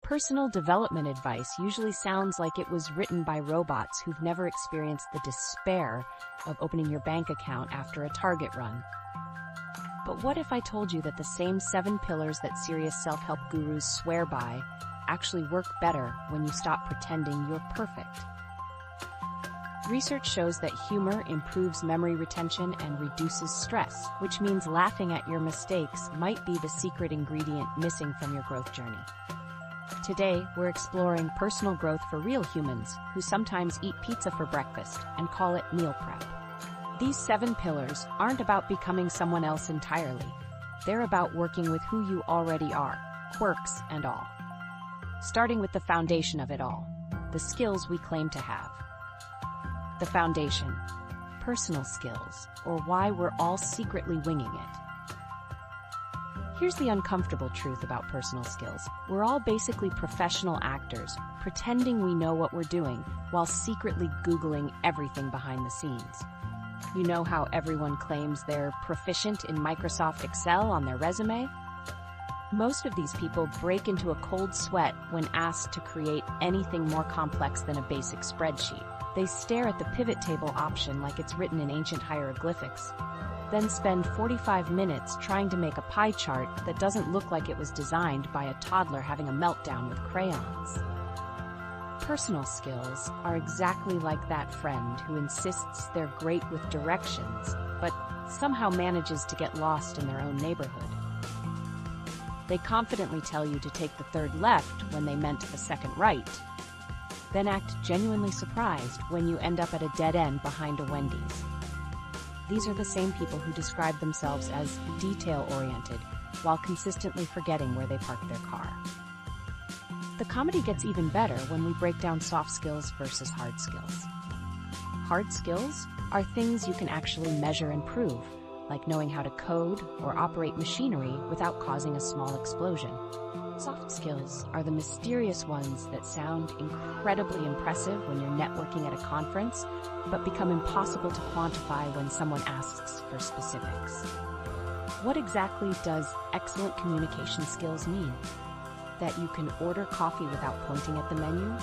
Personal development advice usually sounds like it was written by robots who've never experienced the despair of opening your bank account after a Target run. But what if I told you that the same 7 pillars that serious self-help gurus swear by actually work better when you stop pretending you're perfect? Research shows that humor improves memory retention and reduces stress, which means laughing at your mistakes might be the secret ingredient missing from your growth journey. Today, we're exploring personal growth for real humans who sometimes eat pizza for breakfast and call it meal prep. These 7 pillars aren't about becoming someone else entirely. They're about working with who you already are, quirks and all. Starting with the foundation of it all, the skills we claim to have. The foundation, personal skills, or why we're all secretly winging it. Here's the uncomfortable truth about personal skills. We're all basically professional actors, pretending we know what we're doing while secretly Googling everything behind the scenes. You know how everyone claims they're proficient in Microsoft Excel on their resume? Most of these people break into a cold sweat when asked to create anything more complex than a basic spreadsheet. They stare at the pivot table option like it's written in ancient hieroglyphics, then spend 45 minutes trying to make a pie chart that doesn't look like it was designed by a toddler having a meltdown with crayons. Personal skills are exactly like that friend who insists they're great with directions, but somehow manages to get lost in their own neighborhood. They confidently tell you to take the 3rd left when they meant the 2nd right, then act genuinely surprised when you end up at a dead end behind a Wendy's. These are the same people who describe themselves as detail-oriented while consistently forgetting where they parked their car. The comedy gets even better when we break down soft skills versus hard skills. Hard skills are things you can actually measure and prove, like knowing how to code or operate machinery without causing a small explosion. Soft skills are the mysterious ones that sound incredibly impressive when you're networking at a conference, but become impossible to quantify when someone asks for specifics. What exactly does excellent communication skills mean? That you can order coffee without pointing at the menu?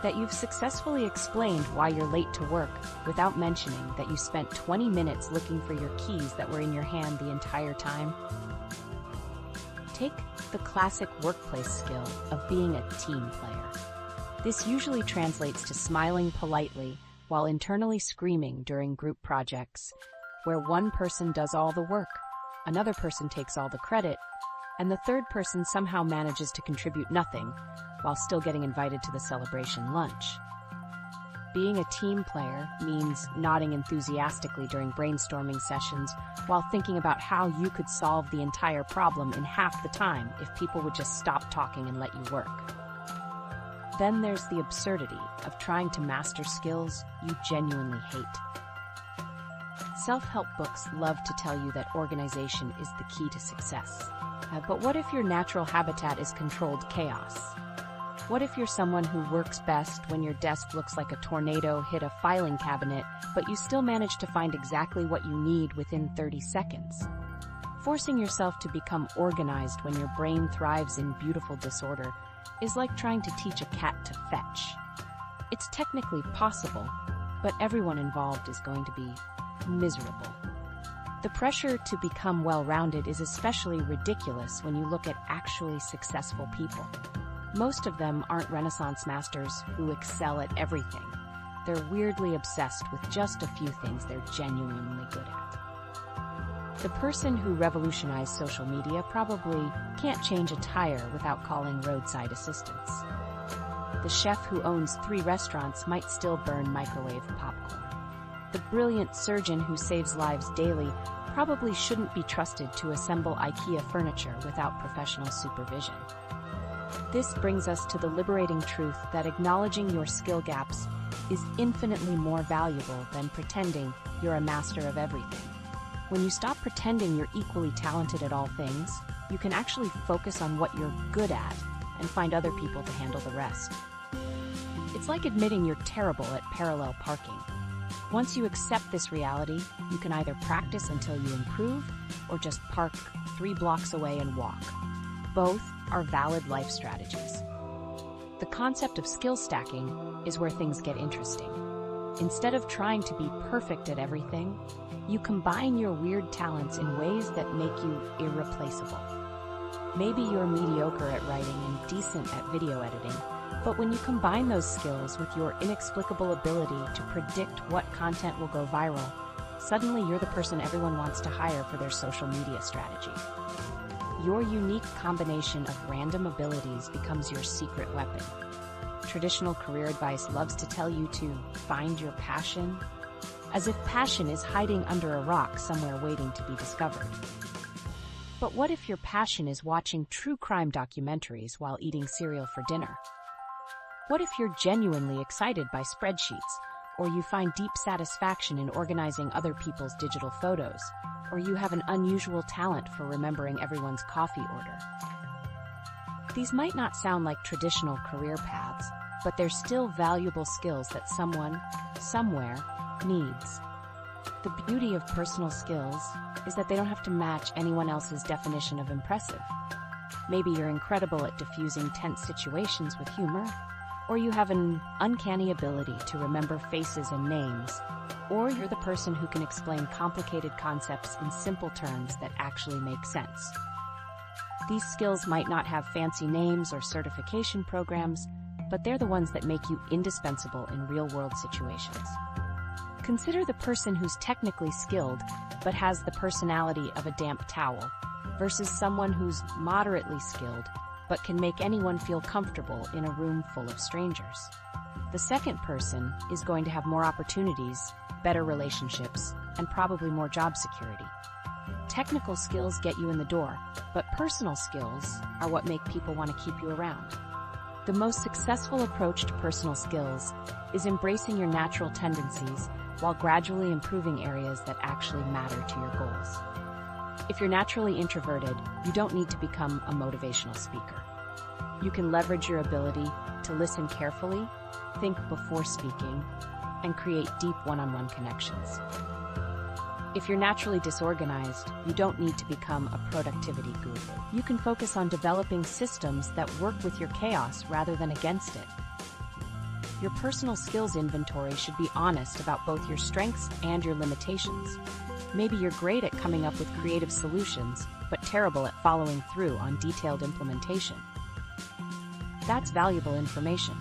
That you've successfully explained why you're late to work without mentioning that you spent 20 minutes looking for your keys that were in your hand the entire time? Take the classic workplace skill of being a team player. This usually translates to smiling politely while internally screaming during group projects, where one person does all the work, another person takes all the credit, and the 3rd person somehow manages to contribute nothing while still getting invited to the celebration lunch. Being a team player means nodding enthusiastically during brainstorming sessions while thinking about how you could solve the entire problem in half the time if people would just stop talking and let you work. Then there's the absurdity of trying to master skills you genuinely hate. Self-help books love to tell you that organization is the key to success. But what if your natural habitat is controlled chaos? What if you're someone who works best when your desk looks like a tornado hit a filing cabinet, but you still manage to find exactly what you need within 30 seconds? Forcing yourself to become organized when your brain thrives in beautiful disorder is like trying to teach a cat to fetch. It's technically possible, but everyone involved is going to be miserable. The pressure to become well-rounded is especially ridiculous when you look at actually successful people. Most of them aren't Renaissance masters who excel at everything. They're weirdly obsessed with just a few things they're genuinely good at. The person who revolutionized social media probably can't change a tire without calling roadside assistance. The chef who owns 3 restaurants might still burn microwave popcorn. The brilliant surgeon who saves lives daily probably shouldn't be trusted to assemble IKEA furniture without professional supervision. This brings us to the liberating truth that acknowledging your skill gaps is infinitely more valuable than pretending you're a master of everything. When you stop pretending you're equally talented at all things, you can actually focus on what you're good at and find other people to handle the rest. It's like admitting you're terrible at parallel parking. Once you accept this reality, you can either practice until you improve or just park 3 blocks away and walk. Both are valid life strategies. The concept of skill stacking is where things get interesting. Instead of trying to be perfect at everything, you combine your weird talents in ways that make you irreplaceable. Maybe you're mediocre at writing and decent at video editing, but when you combine those skills with your inexplicable ability to predict what content will go viral, suddenly you're the person everyone wants to hire for their social media strategy. Your unique combination of random abilities becomes your secret weapon. Traditional career advice loves to tell you to find your passion, as if passion is hiding under a rock somewhere waiting to be discovered. But what if your passion is watching true crime documentaries while eating cereal for dinner? What if you're genuinely excited by spreadsheets, or you find deep satisfaction in organizing other people's digital photos, or you have an unusual talent for remembering everyone's coffee order? These might not sound like traditional career paths, but they're still valuable skills that someone, somewhere, needs. The beauty of personal skills is that they don't have to match anyone else's definition of impressive. Maybe you're incredible at diffusing tense situations with humor, or you have an uncanny ability to remember faces and names, or you're the person who can explain complicated concepts in simple terms that actually make sense. These skills might not have fancy names or certification programs, but they're the ones that make you indispensable in real-world situations. Consider the person who's technically skilled but has the personality of a damp towel versus someone who's moderately skilled but can make anyone feel comfortable in a room full of strangers. The second person is going to have more opportunities, better relationships, and probably more job security. Technical skills get you in the door, but personal skills are what make people want to keep you around. The most successful approach to personal skills is embracing your natural tendencies while gradually improving areas that actually matter to your goals. If you're naturally introverted, you don't need to become a motivational speaker. You can leverage your ability to listen carefully, think before speaking, and create deep one-on-one connections. If you're naturally disorganized, you don't need to become a productivity guru. You can focus on developing systems that work with your chaos rather than against it. Your personal skills inventory should be honest about both your strengths and your limitations. Maybe you're great at coming up with creative solutions, but terrible at following through on detailed implementation. That's valuable information.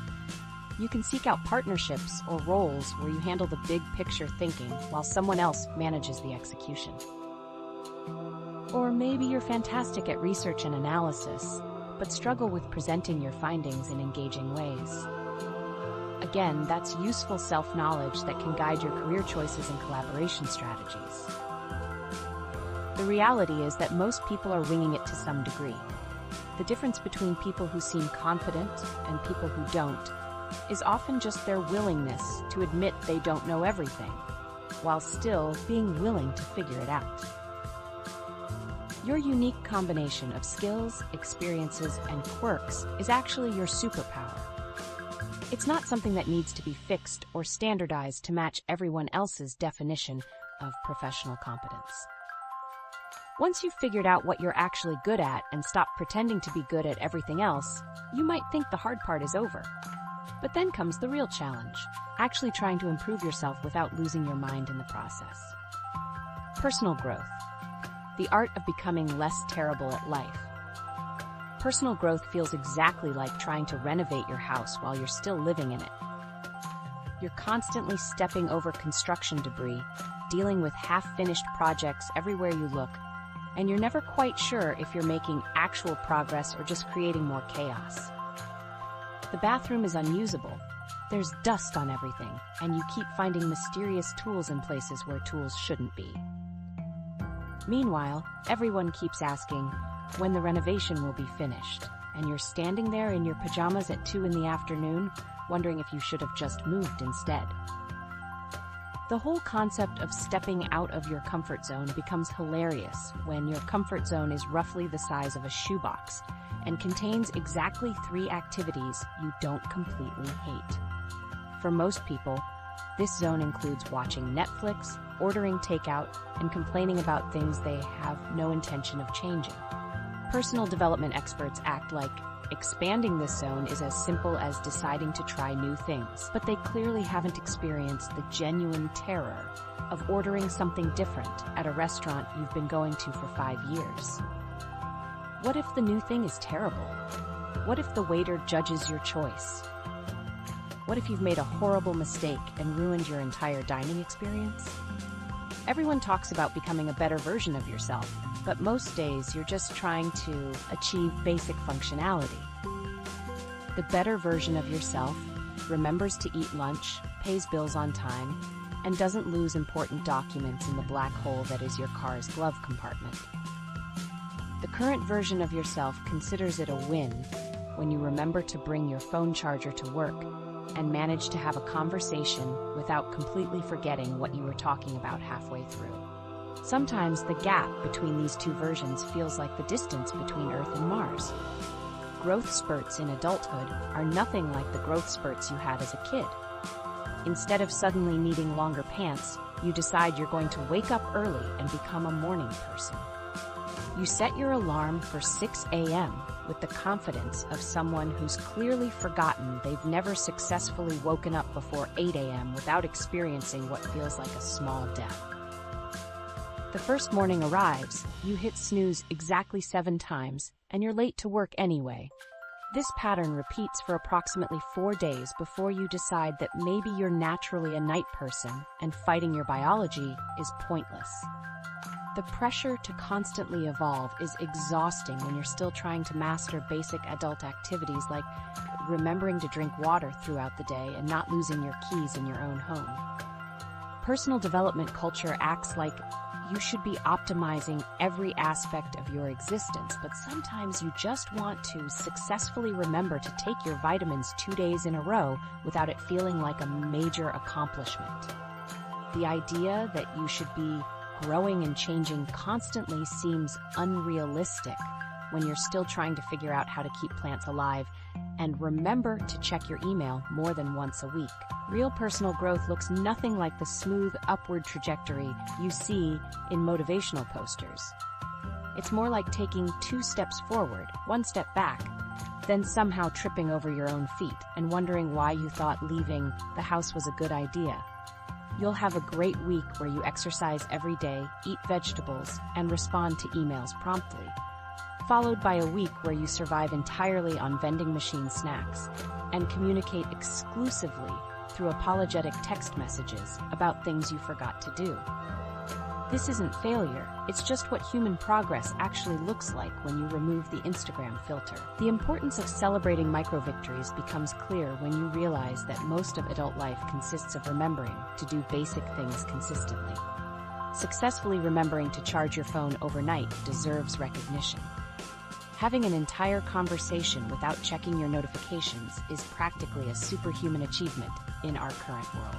You can seek out partnerships or roles where you handle the big picture thinking while someone else manages the execution. Or maybe you're fantastic at research and analysis, but struggle with presenting your findings in engaging ways. Again, that's useful self-knowledge that can guide your career choices and collaboration strategies. The reality is that most people are winging it to some degree. The difference between people who seem confident and people who don't is often just their willingness to admit they don't know everything, while still being willing to figure it out. Your unique combination of skills, experiences, and quirks is actually your superpower. It's not something that needs to be fixed or standardized to match everyone else's definition of professional competence. Once you've figured out what you're actually good at and stop pretending to be good at everything else, you might think the hard part is over. But then comes the real challenge, actually trying to improve yourself without losing your mind in the process. Personal growth, the art of becoming less terrible at life. Personal growth feels exactly like trying to renovate your house while you're still living in it. You're constantly stepping over construction debris, dealing with half-finished projects everywhere you look, and you're never quite sure if you're making actual progress or just creating more chaos. The bathroom is unusable. There's dust on everything, and you keep finding mysterious tools in places where tools shouldn't be. Meanwhile, everyone keeps asking when the renovation will be finished, and you're standing there in your pajamas at 2 p.m, wondering if you should have just moved instead. The whole concept of stepping out of your comfort zone becomes hilarious when your comfort zone is roughly the size of a shoebox and contains exactly 3 activities you don't completely hate. For most people, this zone includes watching Netflix, ordering takeout, and complaining about things they have no intention of changing. Personal development experts act like expanding this zone is as simple as deciding to try new things, but they clearly haven't experienced the genuine terror of ordering something different at a restaurant you've been going to for 5 years. What if the new thing is terrible? What if the waiter judges your choice? What if you've made a horrible mistake and ruined your entire dining experience? Everyone talks about becoming a better version of yourself, but most days you're just trying to achieve basic functionality. The better version of yourself remembers to eat lunch, pays bills on time, and doesn't lose important documents in the black hole that is your car's glove compartment. The current version of yourself considers it a win when you remember to bring your phone charger to work and manage to have a conversation without completely forgetting what you were talking about halfway through. Sometimes the gap between these two versions feels like the distance between Earth and Mars. Growth spurts in adulthood are nothing like the growth spurts you had as a kid. Instead of suddenly needing longer pants, you decide you're going to wake up early and become a morning person. You set your alarm for 6 a.m. with the confidence of someone who's clearly forgotten they've never successfully woken up before 8 a.m. without experiencing what feels like a small death. The first morning arrives, you hit snooze exactly 7 times, and you're late to work anyway. This pattern repeats for approximately 4 days before you decide that maybe you're naturally a night person and fighting your biology is pointless. The pressure to constantly evolve is exhausting when you're still trying to master basic adult activities like remembering to drink water throughout the day and not losing your keys in your own home. Personal development culture acts like you should be optimizing every aspect of your existence, but sometimes you just want to successfully remember to take your vitamins 2 days in a row without it feeling like a major accomplishment. The idea that you should be growing and changing constantly seems unrealistic when you're still trying to figure out how to keep plants alive and remember to check your email more than once a week. Real personal growth looks nothing like the smooth upward trajectory you see in motivational posters. It's more like taking 2 steps forward, 1 step back, then somehow tripping over your own feet and wondering why you thought leaving the house was a good idea. You'll have a great week where you exercise every day, eat vegetables, and respond to emails promptly, followed by a week where you survive entirely on vending machine snacks and communicate exclusively through apologetic text messages about things you forgot to do. This isn't failure, it's just what human progress actually looks like when you remove the Instagram filter. The importance of celebrating micro-victories becomes clear when you realize that most of adult life consists of remembering to do basic things consistently. Successfully remembering to charge your phone overnight deserves recognition. Having an entire conversation without checking your notifications is practically a superhuman achievement in our current world.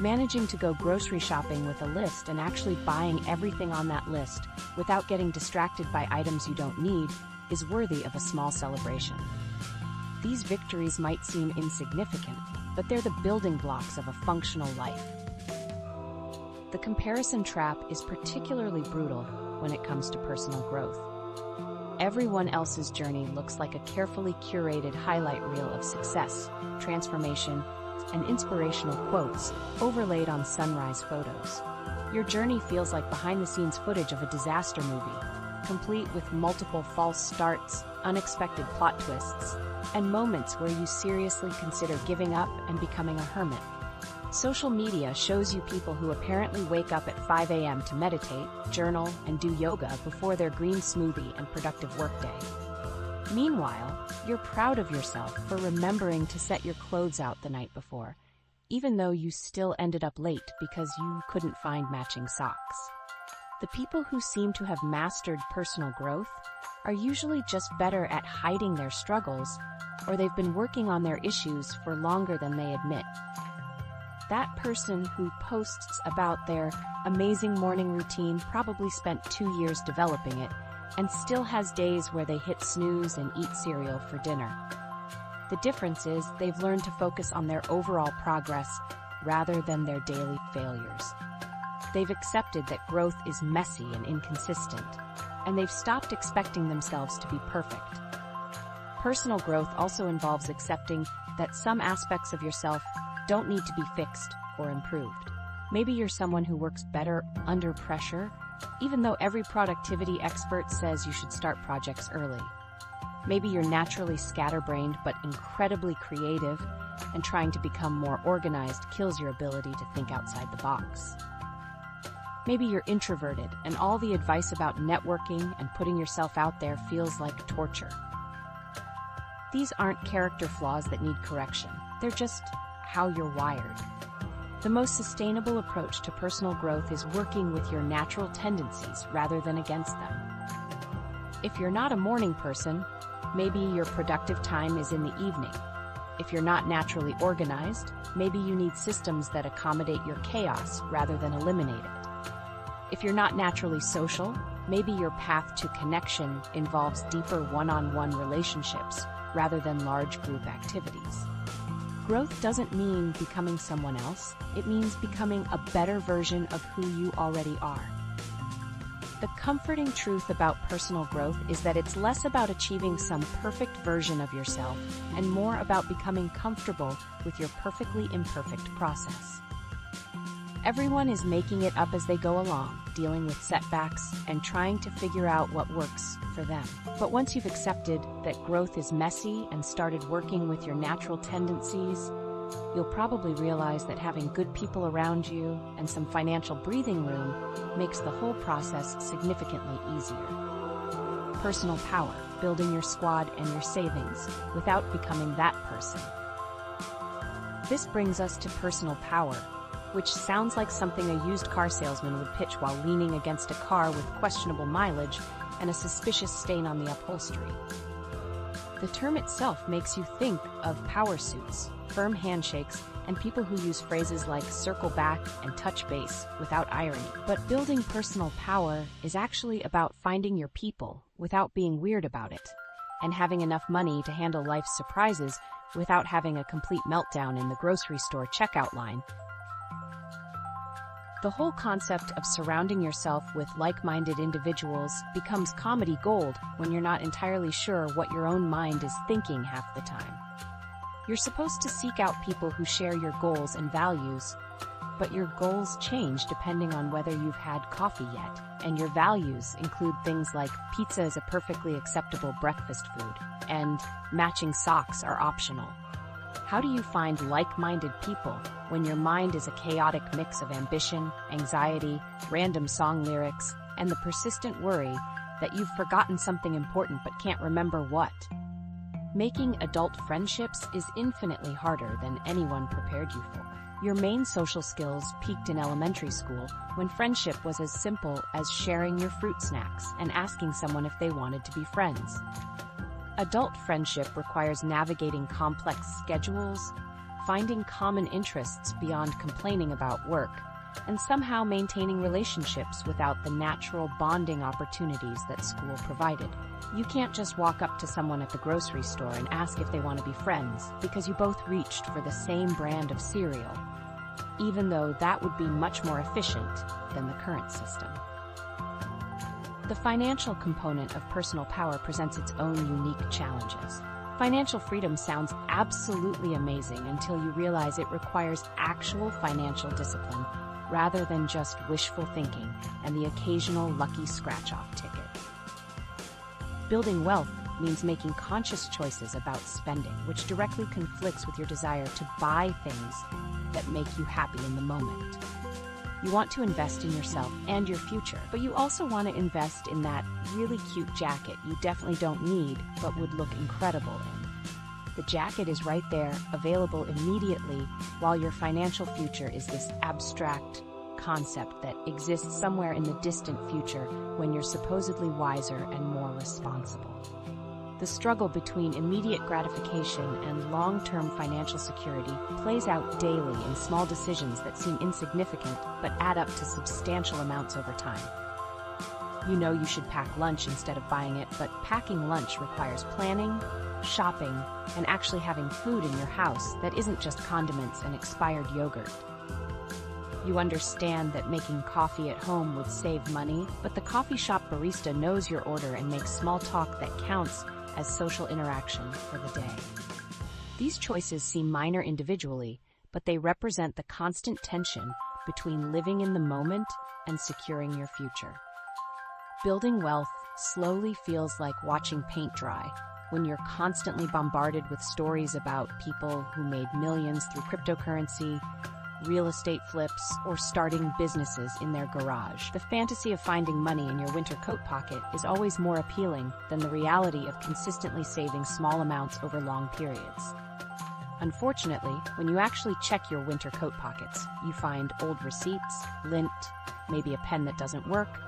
Managing to go grocery shopping with a list and actually buying everything on that list without getting distracted by items you don't need is worthy of a small celebration. These victories might seem insignificant, but they're the building blocks of a functional life. The comparison trap is particularly brutal when it comes to personal growth. Everyone else's journey looks like a carefully curated highlight reel of success, transformation, and inspirational quotes overlaid on sunrise photos. Your journey feels like behind-the-scenes footage of a disaster movie, complete with multiple false starts, unexpected plot twists, and moments where you seriously consider giving up and becoming a hermit. Social media shows you people who apparently wake up at 5 a.m. to meditate, journal, and do yoga before their green smoothie and productive workday. Meanwhile, you're proud of yourself for remembering to set your clothes out the night before, even though you still ended up late because you couldn't find matching socks. The people who seem to have mastered personal growth are usually just better at hiding their struggles, or they've been working on their issues for longer than they admit. That person who posts about their amazing morning routine probably spent 2 years developing it, and still has days where they hit snooze and eat cereal for dinner. The difference is they've learned to focus on their overall progress rather than their daily failures. They've accepted that growth is messy and inconsistent, and they've stopped expecting themselves to be perfect. Personal growth also involves accepting that some aspects of yourself don't need to be fixed or improved. Maybe you're someone who works better under pressure, even though every productivity expert says you should start projects early. Maybe you're naturally scatterbrained but incredibly creative, and trying to become more organized kills your ability to think outside the box. Maybe you're introverted, and all the advice about networking and putting yourself out there feels like torture. These aren't character flaws that need correction. They're just how you're wired. The most sustainable approach to personal growth is working with your natural tendencies rather than against them. If you're not a morning person, maybe your productive time is in the evening. If you're not naturally organized, maybe you need systems that accommodate your chaos rather than eliminate it. If you're not naturally social, maybe your path to connection involves deeper one-on-one relationships rather than large group activities. Growth doesn't mean becoming someone else, it means becoming a better version of who you already are. The comforting truth about personal growth is that it's less about achieving some perfect version of yourself and more about becoming comfortable with your perfectly imperfect process. Everyone is making it up as they go along, dealing with setbacks and trying to figure out what works for them. But once you've accepted that growth is messy and started working with your natural tendencies, you'll probably realize that having good people around you and some financial breathing room makes the whole process significantly easier. Personal power, building your squad and your savings without becoming that person. This brings us to personal power, which sounds like something a used car salesman would pitch while leaning against a car with questionable mileage and a suspicious stain on the upholstery. The term itself makes you think of power suits, firm handshakes, and people who use phrases like circle back and touch base without irony. But building personal power is actually about finding your people without being weird about it, and having enough money to handle life's surprises without having a complete meltdown in the grocery store checkout line. The whole concept of surrounding yourself with like-minded individuals becomes comedy gold when you're not entirely sure what your own mind is thinking half the time. You're supposed to seek out people who share your goals and values, but your goals change depending on whether you've had coffee yet, and your values include things like pizza is a perfectly acceptable breakfast food, and matching socks are optional. How do you find like-minded people when your mind is a chaotic mix of ambition, anxiety, random song lyrics, and the persistent worry that you've forgotten something important but can't remember what? Making adult friendships is infinitely harder than anyone prepared you for. Your main social skills peaked in elementary school when friendship was as simple as sharing your fruit snacks and asking someone if they wanted to be friends. Adult friendship requires navigating complex schedules, finding common interests beyond complaining about work, and somehow maintaining relationships without the natural bonding opportunities that school provided. You can't just walk up to someone at the grocery store and ask if they want to be friends because you both reached for the same brand of cereal, even though that would be much more efficient than the current system. The financial component of personal power presents its own unique challenges. Financial freedom sounds absolutely amazing until you realize it requires actual financial discipline rather than just wishful thinking and the occasional lucky scratch-off ticket. Building wealth means making conscious choices about spending, which directly conflicts with your desire to buy things that make you happy in the moment. You want to invest in yourself and your future, but you also want to invest in that really cute jacket you definitely don't need but would look incredible in. The jacket is right there, available immediately, while your financial future is this abstract concept that exists somewhere in the distant future when you're supposedly wiser and more responsible. The struggle between immediate gratification and long-term financial security plays out daily in small decisions that seem insignificant but add up to substantial amounts over time. You know you should pack lunch instead of buying it, but packing lunch requires planning, shopping, and actually having food in your house that isn't just condiments and expired yogurt. You understand that making coffee at home would save money, but the coffee shop barista knows your order and makes small talk that counts as social interaction for the day. These choices seem minor individually, but they represent the constant tension between living in the moment and securing your future. Building wealth slowly feels like watching paint dry when you're constantly bombarded with stories about people who made millions through cryptocurrency, real estate flips, or starting businesses in their garage. The fantasy of finding money in your winter coat pocket is always more appealing than the reality of consistently saving small amounts over long periods. Unfortunately, when you actually check your winter coat pockets, you find old receipts, lint, maybe a pen that doesn't work,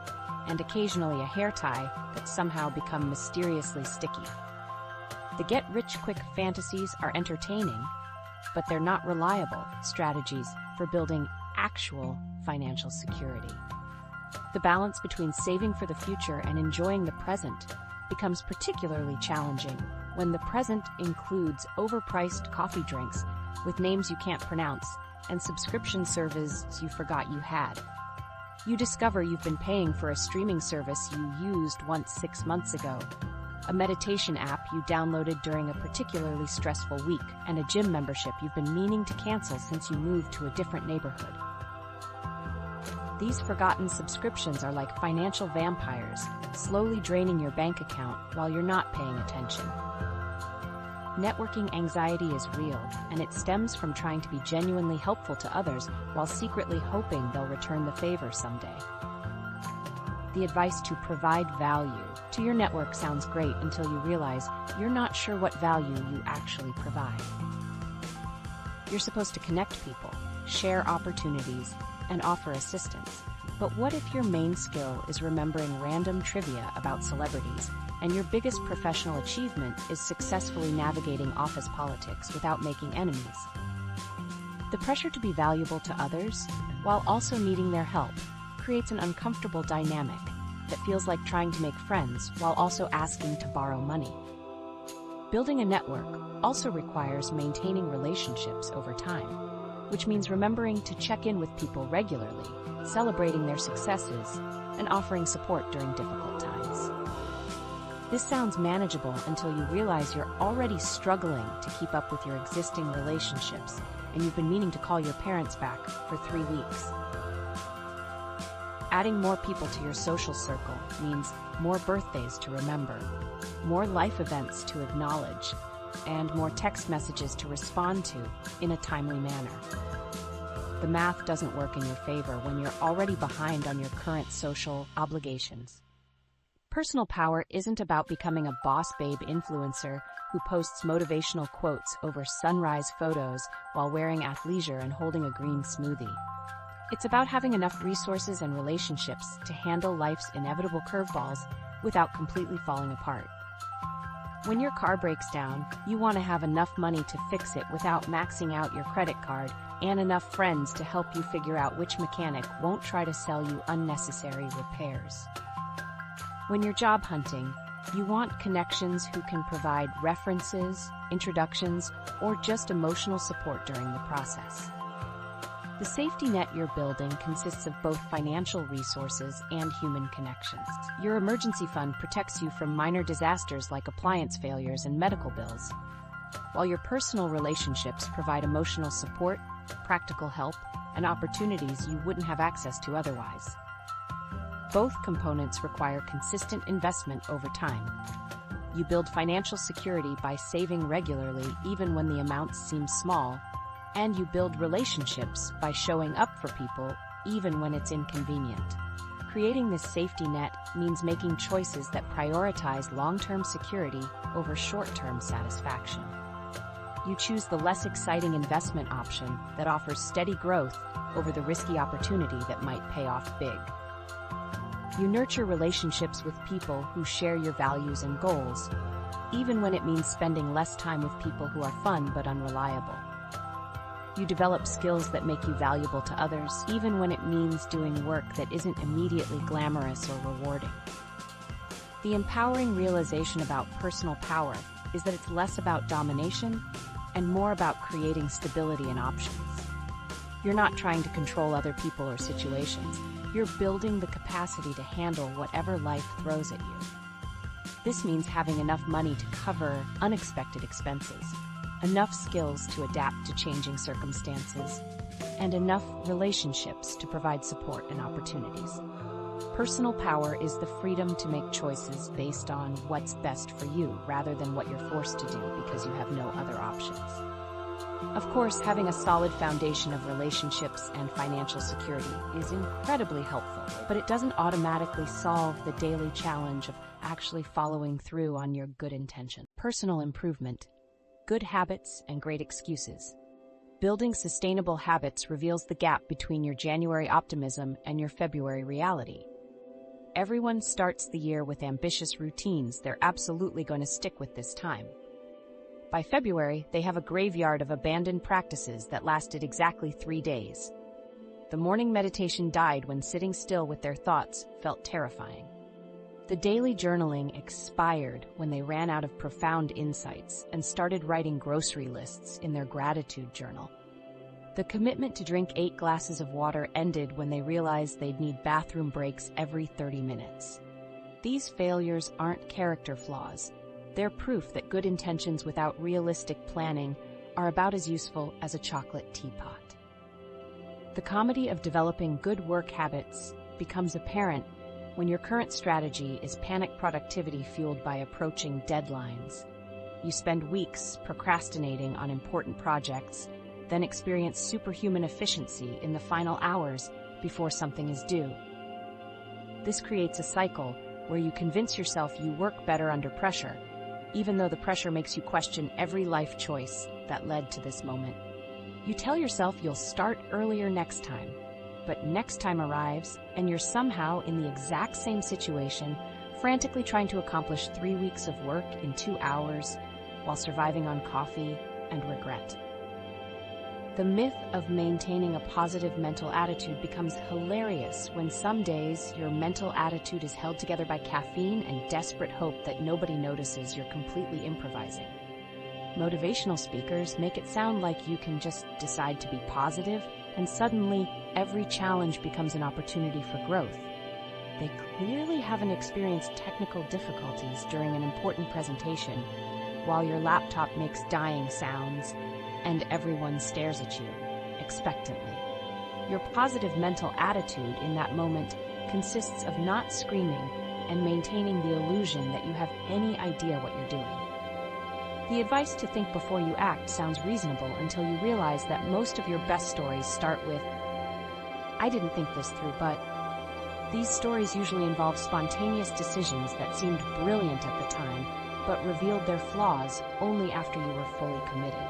and occasionally a hair tie that somehow become mysteriously sticky. The get-rich-quick fantasies are entertaining, but they're not reliable strategies for building actual financial security. The balance between saving for the future and enjoying the present becomes particularly challenging when the present includes overpriced coffee drinks with names you can't pronounce and subscription services you forgot you had. You discover you've been paying for a streaming service you used once 6 months ago, a meditation app you downloaded during a particularly stressful week, and a gym membership you've been meaning to cancel since you moved to a different neighborhood. These forgotten subscriptions are like financial vampires, slowly draining your bank account while you're not paying attention. Networking anxiety is real, and it stems from trying to be genuinely helpful to others while secretly hoping they'll return the favor someday. The advice to provide value to your network sounds great until you realize you're not sure what value you actually provide. You're supposed to connect people, share opportunities, and offer assistance. But what if your main skill is remembering random trivia about celebrities, and your biggest professional achievement is successfully navigating office politics without making enemies? The pressure to be valuable to others, while also needing their help, creates an uncomfortable dynamic that feels like trying to make friends while also asking to borrow money. Building a network also requires maintaining relationships over time, which means remembering to check in with people regularly, celebrating their successes, and offering support during difficult times. This sounds manageable until you realize you're already struggling to keep up with your existing relationships, and you've been meaning to call your parents back for 3 weeks. Adding more people to your social circle means more birthdays to remember, more life events to acknowledge, and more text messages to respond to in a timely manner. The math doesn't work in your favor when you're already behind on your current social obligations. Personal power isn't about becoming a boss babe influencer who posts motivational quotes over sunrise photos while wearing athleisure and holding a green smoothie. It's about having enough resources and relationships to handle life's inevitable curveballs without completely falling apart. When your car breaks down, you want to have enough money to fix it without maxing out your credit card, and enough friends to help you figure out which mechanic won't try to sell you unnecessary repairs. When you're job hunting, you want connections who can provide references, introductions, or just emotional support during the process. The safety net you're building consists of both financial resources and human connections. Your emergency fund protects you from minor disasters like appliance failures and medical bills, while your personal relationships provide emotional support, practical help, and opportunities you wouldn't have access to otherwise. Both components require consistent investment over time. You build financial security by saving regularly even when the amounts seem small, and you build relationships by showing up for people even when it's inconvenient. Creating this safety net means making choices that prioritize long-term security over short-term satisfaction. You choose the less exciting investment option that offers steady growth over the risky opportunity that might pay off big. You nurture relationships with people who share your values and goals, even when it means spending less time with people who are fun but unreliable. You develop skills that make you valuable to others, even when it means doing work that isn't immediately glamorous or rewarding. The empowering realization about personal power is that it's less about domination and more about creating stability and options. You're not trying to control other people or situations. You're building the capacity to handle whatever life throws at you. This means having enough money to cover unexpected expenses, enough skills to adapt to changing circumstances, and enough relationships to provide support and opportunities. Personal power is the freedom to make choices based on what's best for you rather than what you're forced to do because you have no other options. Of course, having a solid foundation of relationships and financial security is incredibly helpful, but it doesn't automatically solve the daily challenge of actually following through on your good intention. Personal improvement, good habits, and great excuses. Building sustainable habits reveals the gap between your January optimism and your February reality. Everyone starts the year with ambitious routines they're absolutely going to stick with this time. By February, they have a graveyard of abandoned practices that lasted exactly 3 days. The morning meditation died when sitting still with their thoughts felt terrifying. The daily journaling expired when they ran out of profound insights and started writing grocery lists in their gratitude journal. The commitment to drink 8 glasses of water ended when they realized they'd need bathroom breaks every 30 minutes. These failures aren't character flaws. They're proof that good intentions without realistic planning are about as useful as a chocolate teapot. The comedy of developing good work habits becomes apparent when your current strategy is panic productivity fueled by approaching deadlines. You spend weeks procrastinating on important projects, then experience superhuman efficiency in the final hours before something is due. This creates a cycle where you convince yourself you work better under pressure, even though the pressure makes you question every life choice that led to this moment. You tell yourself you'll start earlier next time, but next time arrives and you're somehow in the exact same situation, frantically trying to accomplish 3 weeks of work in 2 hours while surviving on coffee and regret. The myth of maintaining a positive mental attitude becomes hilarious when some days your mental attitude is held together by caffeine and desperate hope that nobody notices you're completely improvising. Motivational speakers make it sound like you can just decide to be positive, and suddenly every challenge becomes an opportunity for growth. They clearly haven't experienced technical difficulties during an important presentation, while your laptop makes dying sounds and everyone stares at you expectantly. Your positive mental attitude in that moment consists of not screaming and maintaining the illusion that you have any idea what you're doing. The advice to think before you act sounds reasonable until you realize that most of your best stories start with, "I didn't think this through, but..." These stories usually involve spontaneous decisions that seemed brilliant at the time, but revealed their flaws only after you were fully committed.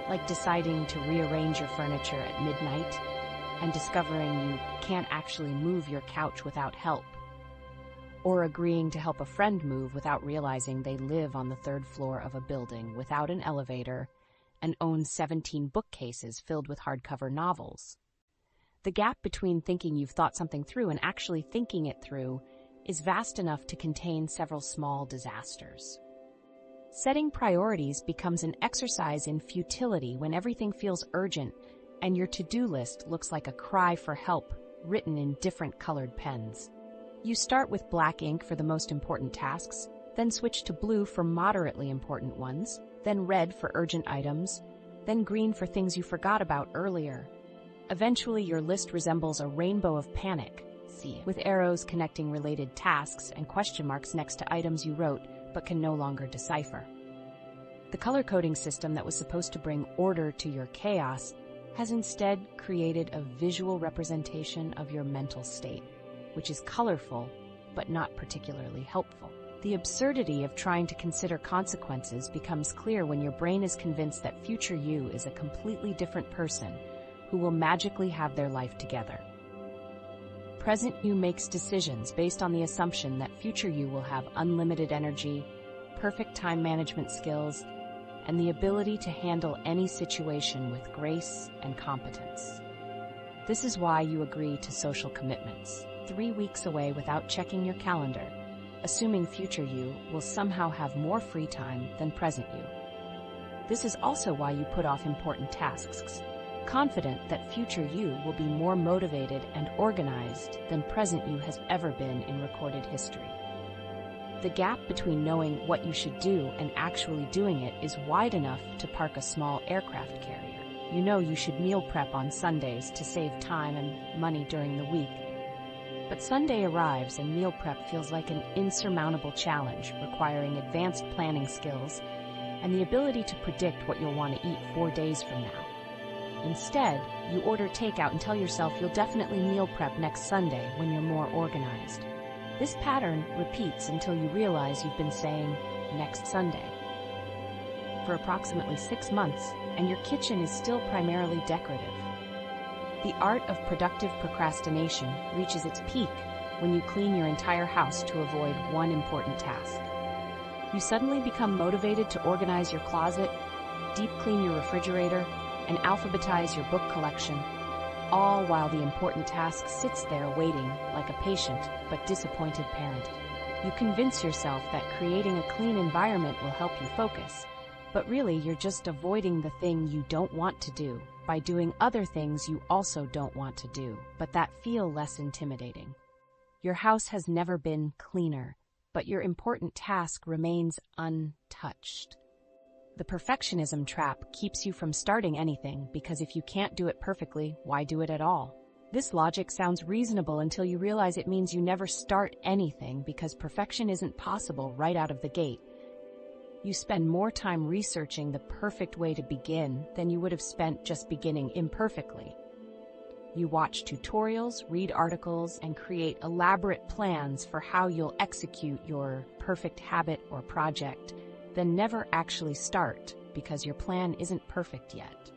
Like deciding to rearrange your furniture at midnight and discovering you can't actually move your couch without help, or agreeing to help a friend move without realizing they live on the 3rd floor of a building without an elevator and own 17 bookcases filled with hardcover novels. The gap between thinking you've thought something through and actually thinking it through is vast enough to contain several small disasters. Setting priorities becomes an exercise in futility when everything feels urgent and your to-do list looks like a cry for help written in different colored pens. You start with black ink for the most important tasks, then switch to blue for moderately important ones, then red for urgent items, then green for things you forgot about earlier. Eventually, your list resembles a rainbow of panic, with arrows connecting related tasks and question marks next to items you wrote but can no longer decipher. The color coding system that was supposed to bring order to your chaos has instead created a visual representation of your mental state, which is colorful but not particularly helpful. The absurdity of trying to consider consequences becomes clear when your brain is convinced that future you is a completely different person who will magically have their life together. Present you makes decisions based on the assumption that future you will have unlimited energy, perfect time management skills, and the ability to handle any situation with grace and competence. This is why you agree to social commitments, 3 weeks away without checking your calendar, assuming future you will somehow have more free time than present you. This is also why you put off important tasks, confident that future you will be more motivated and organized than present you has ever been in recorded history. The gap between knowing what you should do and actually doing it is wide enough to park a small aircraft carrier. You know you should meal prep on Sundays to save time and money during the week. But Sunday arrives and meal prep feels like an insurmountable challenge requiring advanced planning skills and the ability to predict what you'll want to eat 4 days from now. Instead, you order takeout and tell yourself you'll definitely meal prep next Sunday when you're more organized. This pattern repeats until you realize you've been saying, next Sunday, for approximately 6 months, and your kitchen is still primarily decorative. The art of productive procrastination reaches its peak when you clean your entire house to avoid one important task. You suddenly become motivated to organize your closet, deep clean your refrigerator, and alphabetize your book collection, all while the important task sits there waiting like a patient but disappointed parent. You convince yourself that creating a clean environment will help you focus, but really you're just avoiding the thing you don't want to do by doing other things you also don't want to do, but that feel less intimidating. Your house has never been cleaner, but your important task remains untouched. The perfectionism trap keeps you from starting anything because if you can't do it perfectly, why do it at all? This logic sounds reasonable until you realize it means you never start anything because perfection isn't possible right out of the gate. You spend more time researching the perfect way to begin than you would have spent just beginning imperfectly. You watch tutorials, read articles, and create elaborate plans for how you'll execute your perfect habit or project, then never actually start because your plan isn't perfect yet.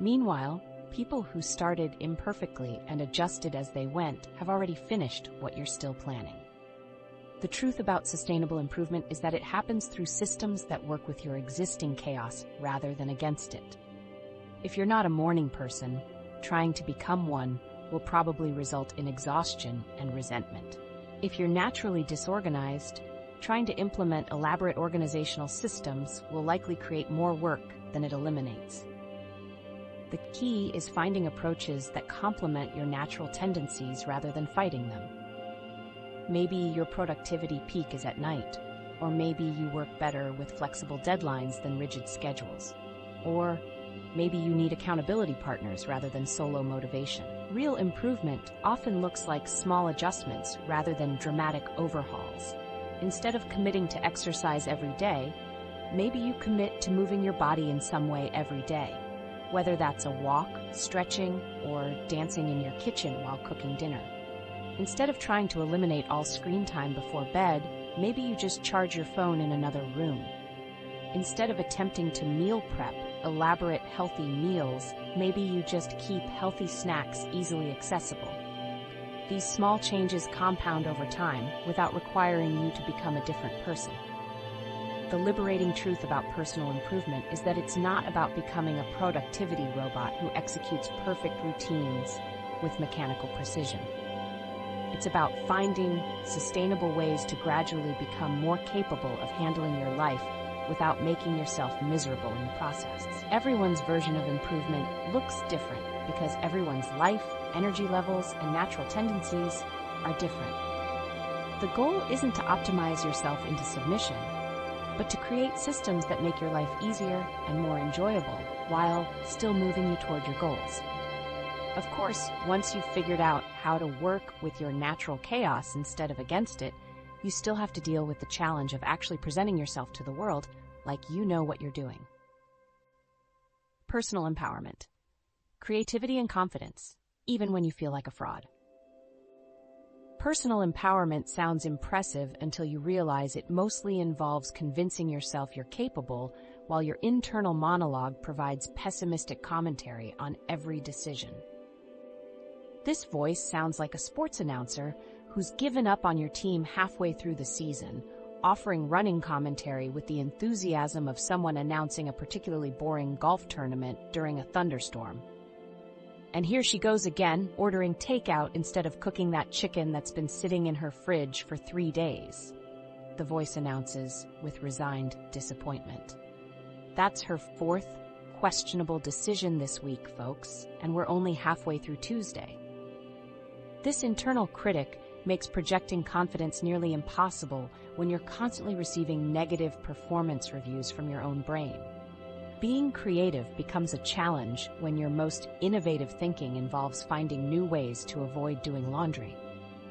Meanwhile, people who started imperfectly and adjusted as they went have already finished what you're still planning. The truth about sustainable improvement is that it happens through systems that work with your existing chaos rather than against it. If you're not a morning person, trying to become one will probably result in exhaustion and resentment. If you're naturally disorganized, trying to implement elaborate organizational systems will likely create more work than it eliminates. The key is finding approaches that complement your natural tendencies rather than fighting them. Maybe your productivity peak is at night, or maybe you work better with flexible deadlines than rigid schedules. Or maybe you need accountability partners rather than solo motivation. Real improvement often looks like small adjustments rather than dramatic overhauls. Instead of committing to exercise every day, maybe you commit to moving your body in some way every day, whether that's a walk, stretching, or dancing in your kitchen while cooking dinner. Instead of trying to eliminate all screen time before bed, maybe you just charge your phone in another room. Instead of attempting to meal prep elaborate healthy meals, maybe you just keep healthy snacks easily accessible. These small changes compound over time without requiring you to become a different person. The liberating truth about personal improvement is that it's not about becoming a productivity robot who executes perfect routines with mechanical precision. It's about finding sustainable ways to gradually become more capable of handling your life without making yourself miserable in the process. Everyone's version of improvement looks different because everyone's life, energy levels, and natural tendencies are different. The goal isn't to optimize yourself into submission, but to create systems that make your life easier and more enjoyable while still moving you toward your goals. Of course, once you've figured out how to work with your natural chaos instead of against it, you still have to deal with the challenge of actually presenting yourself to the world like you know what you're doing. Personal empowerment. Creativity and confidence, even when you feel like a fraud. Personal empowerment sounds impressive until you realize it mostly involves convincing yourself you're capable, while your internal monologue provides pessimistic commentary on every decision. This voice sounds like a sports announcer who's given up on your team halfway through the season, offering running commentary with the enthusiasm of someone announcing a particularly boring golf tournament during a thunderstorm. And here she goes again, ordering takeout instead of cooking that chicken that's been sitting in her fridge for 3 days, the voice announces with resigned disappointment. That's her 4th questionable decision this week, folks, and we're only halfway through Tuesday. This internal critic makes projecting confidence nearly impossible when you're constantly receiving negative performance reviews from your own brain. Being creative becomes a challenge when your most innovative thinking involves finding new ways to avoid doing laundry.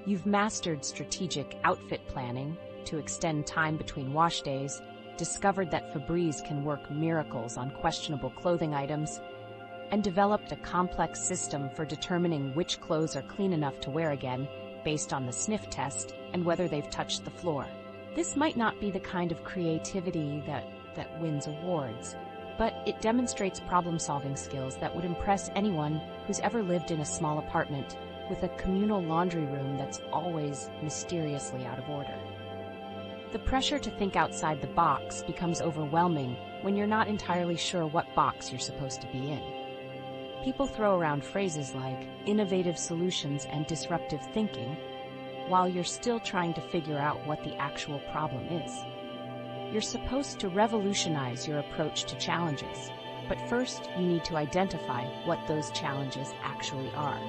You've mastered strategic outfit planning to extend time between wash days, discovered that Febreze can work miracles on questionable clothing items, and developed a complex system for determining which clothes are clean enough to wear again based on the sniff test and whether they've touched the floor. This might not be the kind of creativity that wins awards, but it demonstrates problem-solving skills that would impress anyone who's ever lived in a small apartment with a communal laundry room that's always mysteriously out of order. The pressure to think outside the box becomes overwhelming when you're not entirely sure what box you're supposed to be in. People throw around phrases like innovative solutions and disruptive thinking while you're still trying to figure out what the actual problem is. You're supposed to revolutionize your approach to challenges, but first you need to identify what those challenges actually are.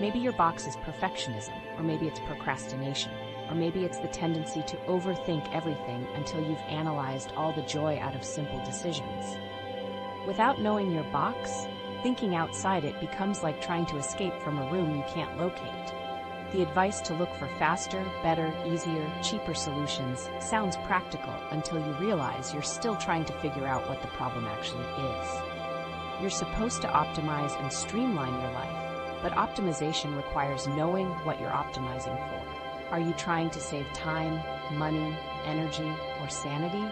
Maybe your box is perfectionism, or maybe it's procrastination, or maybe it's the tendency to overthink everything until you've analyzed all the joy out of simple decisions. Without knowing your box, thinking outside it becomes like trying to escape from a room you can't locate. The advice to look for faster, better, easier, cheaper solutions sounds practical until you realize you're still trying to figure out what the problem actually is. You're supposed to optimize and streamline your life, but optimization requires knowing what you're optimizing for. Are you trying to save time, money, energy, or sanity?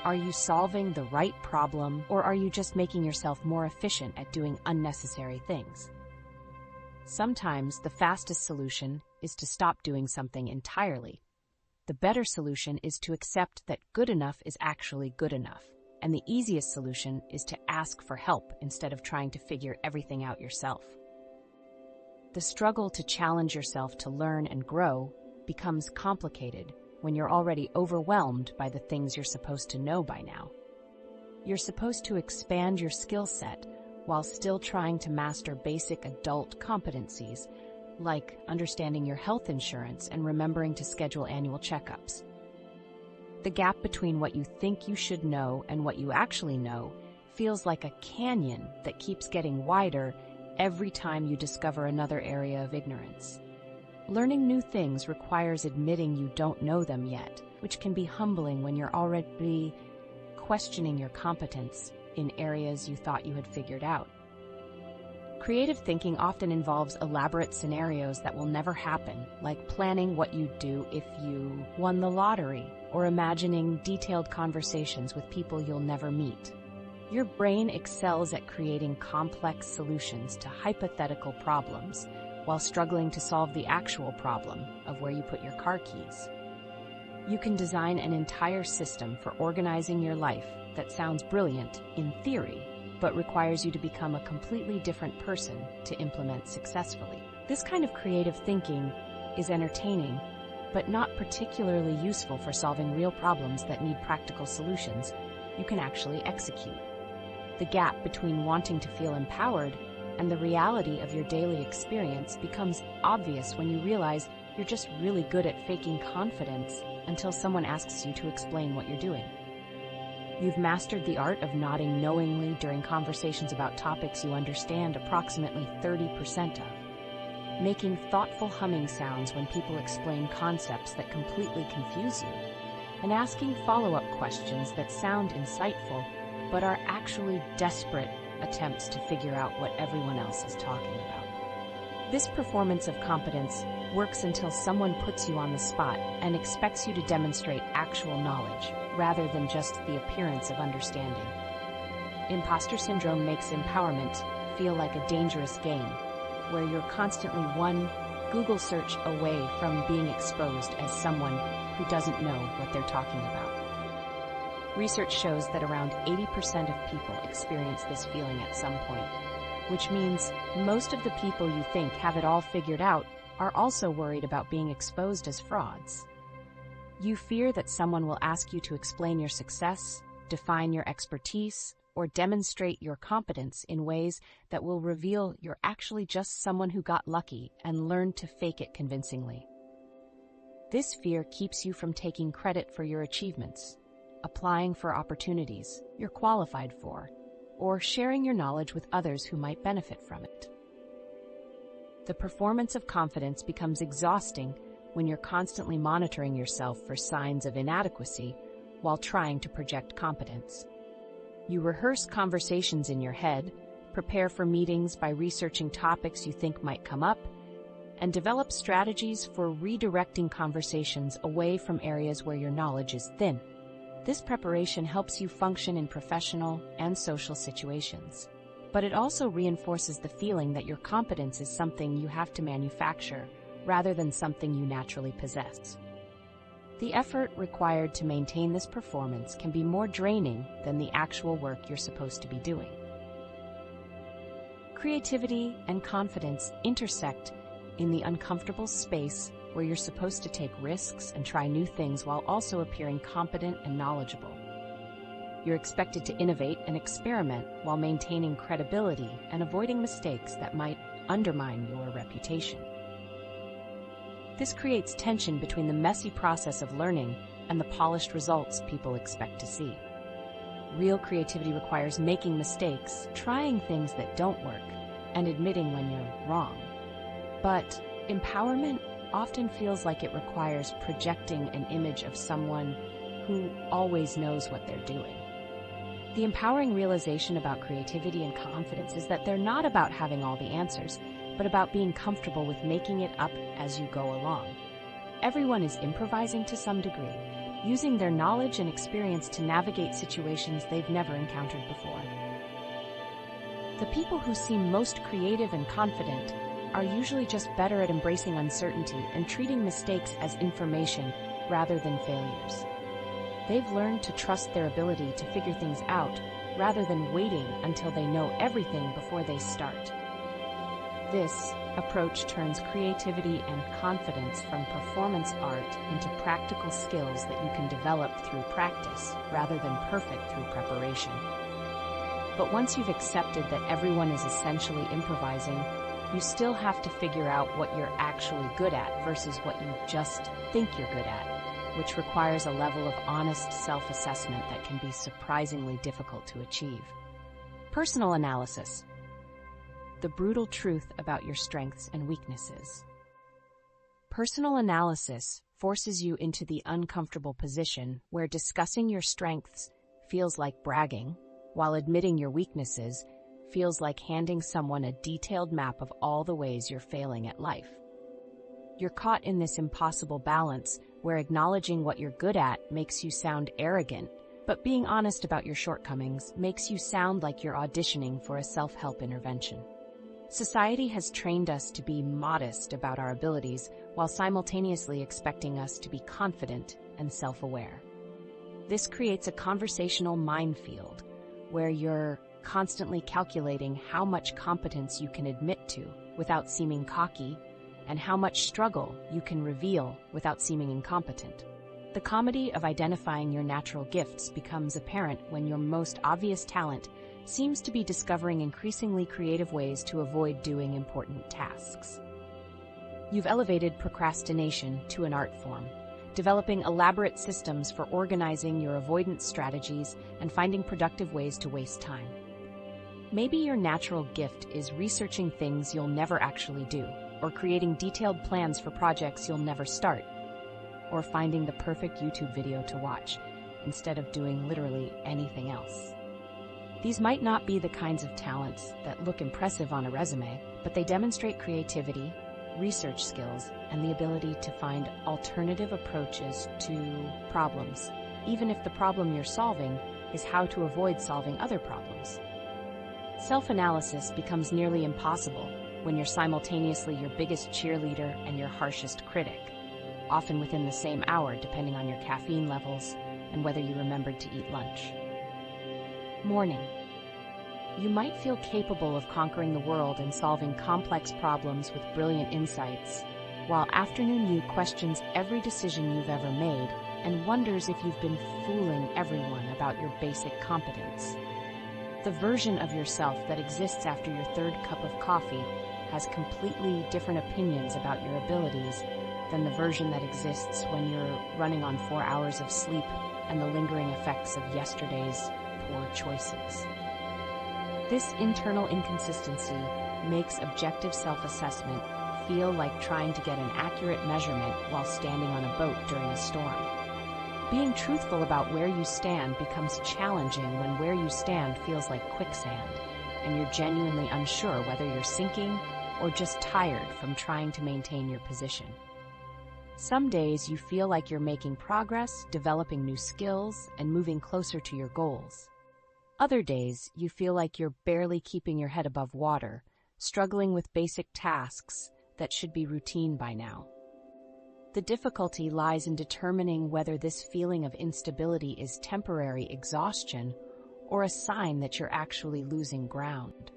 Are you solving the right problem, or are you just making yourself more efficient at doing unnecessary things? Sometimes the fastest solution is to stop doing something entirely. The better solution is to accept that good enough is actually good enough, and the easiest solution is to ask for help instead of trying to figure everything out yourself. The struggle to challenge yourself to learn and grow becomes complicated when you're already overwhelmed by the things you're supposed to know by now. You're supposed to expand your skill set while still trying to master basic adult competencies, like understanding your health insurance and remembering to schedule annual checkups. The gap between what you think you should know and what you actually know feels like a canyon that keeps getting wider every time you discover another area of ignorance. Learning new things requires admitting you don't know them yet, which can be humbling when you're already questioning your competence in areas you thought you had figured out. Creative thinking often involves elaborate scenarios that will never happen, like planning what you'd do if you won the lottery, or imagining detailed conversations with people you'll never meet. Your brain excels at creating complex solutions to hypothetical problems while struggling to solve the actual problem of where you put your car keys. You can design an entire system for organizing your life that sounds brilliant in theory, but requires you to become a completely different person to implement successfully. This kind of creative thinking is entertaining, but not particularly useful for solving real problems that need practical solutions you can actually execute. The gap between wanting to feel empowered and the reality of your daily experience becomes obvious when you realize you're just really good at faking confidence until someone asks you to explain what you're doing. You've mastered the art of nodding knowingly during conversations about topics you understand approximately 30% of, making thoughtful humming sounds when people explain concepts that completely confuse you, and asking follow-up questions that sound insightful but are actually desperate attempts to figure out what everyone else is talking about. This performance of competence works until someone puts you on the spot and expects you to demonstrate actual knowledge rather than just the appearance of understanding. Imposter syndrome makes empowerment feel like a dangerous game, where you're constantly one Google search away from being exposed as someone who doesn't know what they're talking about. Research shows that around 80% of people experience this feeling at some point, which means most of the people you think have it all figured out are also worried about being exposed as frauds. You fear that someone will ask you to explain your success, define your expertise, or demonstrate your competence in ways that will reveal you're actually just someone who got lucky and learned to fake it convincingly. This fear keeps you from taking credit for your achievements, applying for opportunities you're qualified for, or sharing your knowledge with others who might benefit from it. The performance of confidence becomes exhausting when you're constantly monitoring yourself for signs of inadequacy while trying to project competence. You rehearse conversations in your head, prepare for meetings by researching topics you think might come up, and develop strategies for redirecting conversations away from areas where your knowledge is thin. This preparation helps you function in professional and social situations, but it also reinforces the feeling that your competence is something you have to manufacture rather than something you naturally possess. The effort required to maintain this performance can be more draining than the actual work you're supposed to be doing. Creativity and confidence intersect in the uncomfortable space where you're supposed to take risks and try new things while also appearing competent and knowledgeable. You're expected to innovate and experiment while maintaining credibility and avoiding mistakes that might undermine your reputation. This creates tension between the messy process of learning and the polished results people expect to see. Real creativity requires making mistakes, trying things that don't work, and admitting when you're wrong. But empowerment often feels like it requires projecting an image of someone who always knows what they're doing. The empowering realization about creativity and confidence is that they're not about having all the answers, but about being comfortable with making it up as you go along. Everyone is improvising to some degree, using their knowledge and experience to navigate situations they've never encountered before. The people who seem most creative and confident are usually just better at embracing uncertainty and treating mistakes as information rather than failures. They've learned to trust their ability to figure things out rather than waiting until they know everything before they start. This approach turns creativity and confidence from performance art into practical skills that you can develop through practice rather than perfect through preparation. But once you've accepted that everyone is essentially improvising, you still have to figure out what you're actually good at versus what you just think you're good at, which requires a level of honest self-assessment that can be surprisingly difficult to achieve. Personal analysis. The brutal truth about your strengths and weaknesses. Personal analysis forces you into the uncomfortable position where discussing your strengths feels like bragging, while admitting your weaknesses feels like handing someone a detailed map of all the ways you're failing at life. You're caught in this impossible balance where acknowledging what you're good at makes you sound arrogant, but being honest about your shortcomings makes you sound like you're auditioning for a self-help intervention. Society has trained us to be modest about our abilities while simultaneously expecting us to be confident and self-aware. This creates a conversational minefield where you're constantly calculating how much competence you can admit to without seeming cocky and how much struggle you can reveal without seeming incompetent. The comedy of identifying your natural gifts becomes apparent when your most obvious talent seems to be discovering increasingly creative ways to avoid doing important tasks. You've elevated procrastination to an art form, developing elaborate systems for organizing your avoidance strategies and finding productive ways to waste time. Maybe your natural gift is researching things you'll never actually do, or creating detailed plans for projects you'll never start, or finding the perfect YouTube video to watch instead of doing literally anything else. These might not be the kinds of talents that look impressive on a resume, but they demonstrate creativity, research skills, and the ability to find alternative approaches to problems, even if the problem you're solving is how to avoid solving other problems. Self-analysis becomes nearly impossible when you're simultaneously your biggest cheerleader and your harshest critic, often within the same hour depending on your caffeine levels and whether you remembered to eat lunch. Morning. You might feel capable of conquering the world and solving complex problems with brilliant insights, while afternoon you questions every decision you've ever made and wonders if you've been fooling everyone about your basic competence. The version of yourself that exists after your third cup of coffee has completely different opinions about your abilities than the version that exists when you're running on 4 hours of sleep and the lingering effects of yesterday's poor choices. This internal inconsistency makes objective self-assessment feel like trying to get an accurate measurement while standing on a boat during a storm. Being truthful about where you stand becomes challenging when where you stand feels like quicksand, and you're genuinely unsure whether you're sinking or just tired from trying to maintain your position. Some days you feel like you're making progress, developing new skills, and moving closer to your goals. Other days you feel like you're barely keeping your head above water, struggling with basic tasks that should be routine by now. The difficulty lies in determining whether this feeling of instability is temporary exhaustion or a sign that you're actually losing ground.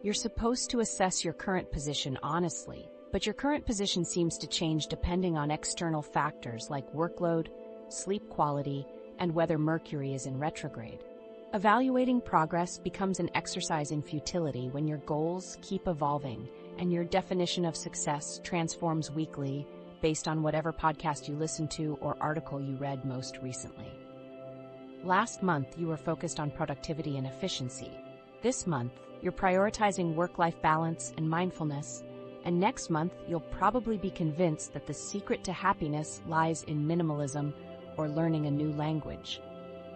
You're supposed to assess your current position honestly, but your current position seems to change depending on external factors like workload, sleep quality, and whether Mercury is in retrograde. Evaluating progress becomes an exercise in futility when your goals keep evolving and your definition of success transforms weekly based on whatever podcast you listened to or article you read most recently. Last month, you were focused on productivity and efficiency. This month, you're prioritizing work-life balance and mindfulness, and next month, you'll probably be convinced that the secret to happiness lies in minimalism or learning a new language.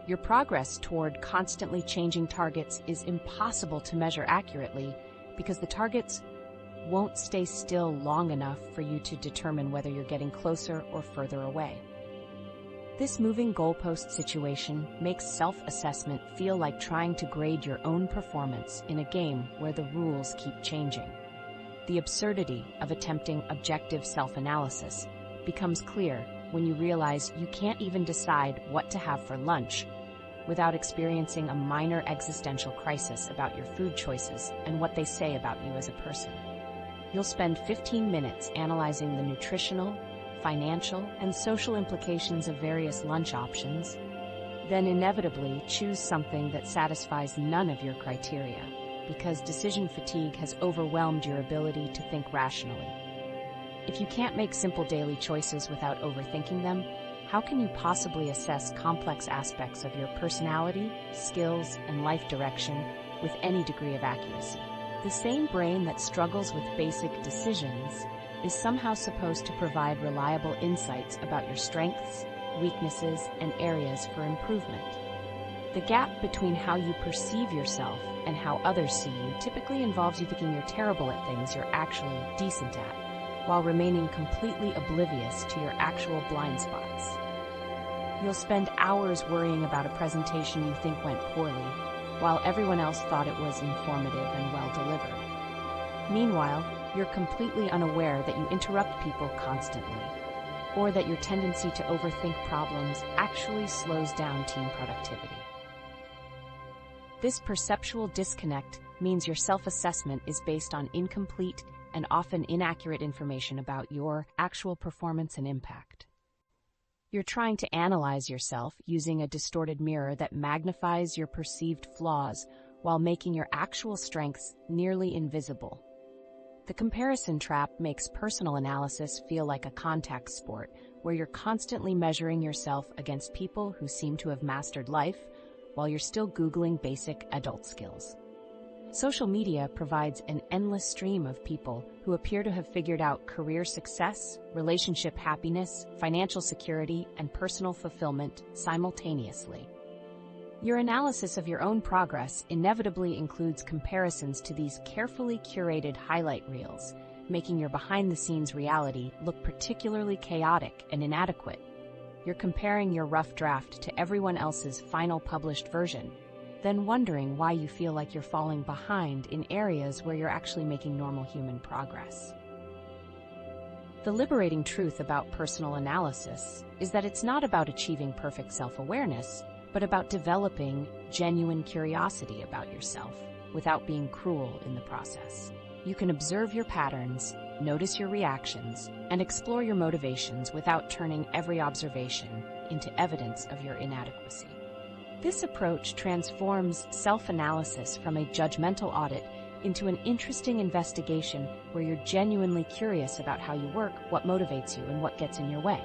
Your progress toward constantly changing targets is impossible to measure accurately because the targets won't stay still long enough for you to determine whether you're getting closer or further away. This moving goalpost situation makes self-assessment feel like trying to grade your own performance in a game where the rules keep changing. The absurdity of attempting objective self-analysis becomes clear when you realize you can't even decide what to have for lunch without experiencing a minor existential crisis about your food choices and what they say about you as a person. You'll spend 15 minutes analyzing the nutritional, financial, and social implications of various lunch options, then inevitably choose something that satisfies none of your criteria, because decision fatigue has overwhelmed your ability to think rationally. If you can't make simple daily choices without overthinking them, how can you possibly assess complex aspects of your personality, skills, and life direction with any degree of accuracy? The same brain that struggles with basic decisions is somehow supposed to provide reliable insights about your strengths, weaknesses, and areas for improvement. The gap between how you perceive yourself and how others see you typically involves you thinking you're terrible at things you're actually decent at, while remaining completely oblivious to your actual blind spots. You'll spend hours worrying about a presentation you think went poorly, while everyone else thought it was informative and well delivered. Meanwhile, you're completely unaware that you interrupt people constantly, or that your tendency to overthink problems actually slows down team productivity. This perceptual disconnect means your self-assessment is based on incomplete and often inaccurate information about your actual performance and impact. You're trying to analyze yourself using a distorted mirror that magnifies your perceived flaws while making your actual strengths nearly invisible. The comparison trap makes personal analysis feel like a contact sport where you're constantly measuring yourself against people who seem to have mastered life while you're still Googling basic adult skills. Social media provides an endless stream of people who appear to have figured out career success, relationship happiness, financial security, and personal fulfillment simultaneously. Your analysis of your own progress inevitably includes comparisons to these carefully curated highlight reels, making your behind-the-scenes reality look particularly chaotic and inadequate. You're comparing your rough draft to everyone else's final published version, then wondering why you feel like you're falling behind in areas where you're actually making normal human progress. The liberating truth about personal analysis is that it's not about achieving perfect self-awareness, but about developing genuine curiosity about yourself without being cruel in the process. You can observe your patterns, notice your reactions, and explore your motivations without turning every observation into evidence of your inadequacy. This approach transforms self-analysis from a judgmental audit into an interesting investigation where you're genuinely curious about how you work, what motivates you, and what gets in your way.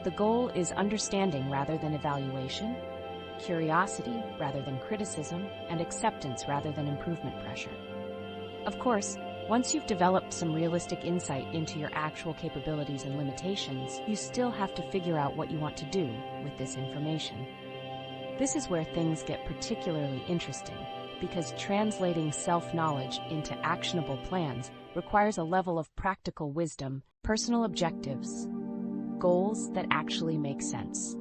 The goal is understanding rather than evaluation, curiosity rather than criticism, and acceptance rather than improvement pressure. Of course, once you've developed some realistic insight into your actual capabilities and limitations, you still have to figure out what you want to do with this information. This is where things get particularly interesting, because translating self-knowledge into actionable plans requires a level of practical wisdom, personal objectives, goals that actually make sense.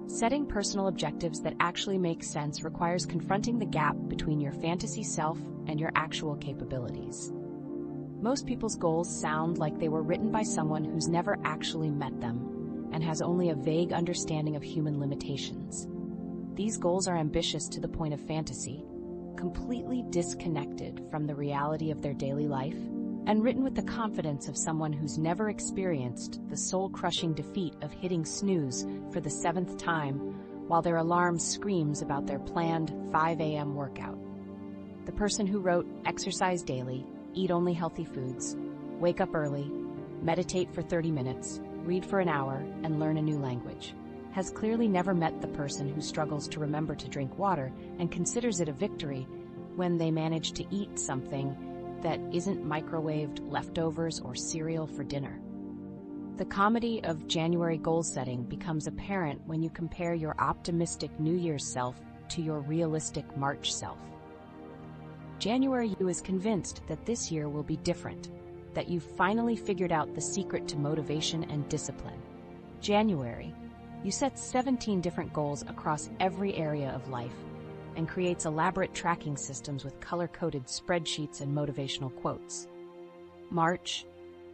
Setting personal objectives that actually make sense requires confronting the gap between your fantasy self and your actual capabilities. Most people's goals sound like they were written by someone who's never actually met them and has only a vague understanding of human limitations. These goals are ambitious to the point of fantasy, completely disconnected from the reality of their daily life, and written with the confidence of someone who's never experienced the soul-crushing defeat of hitting snooze for the 7th time while their alarm screams about their planned 5 a.m. workout. The person who wrote exercise daily, eat only healthy foods, wake up early, meditate for 30 minutes, read for an hour, and learn a new language has clearly never met the person who struggles to remember to drink water and considers it a victory when they manage to eat something that isn't microwaved leftovers or cereal for dinner. The comedy of January goal setting becomes apparent when you compare your optimistic New Year's self to your realistic March self. January you is convinced that this year will be different, that you've finally figured out the secret to motivation and discipline. January, you set 17 different goals across every area of life and creates elaborate tracking systems with color-coded spreadsheets and motivational quotes. March,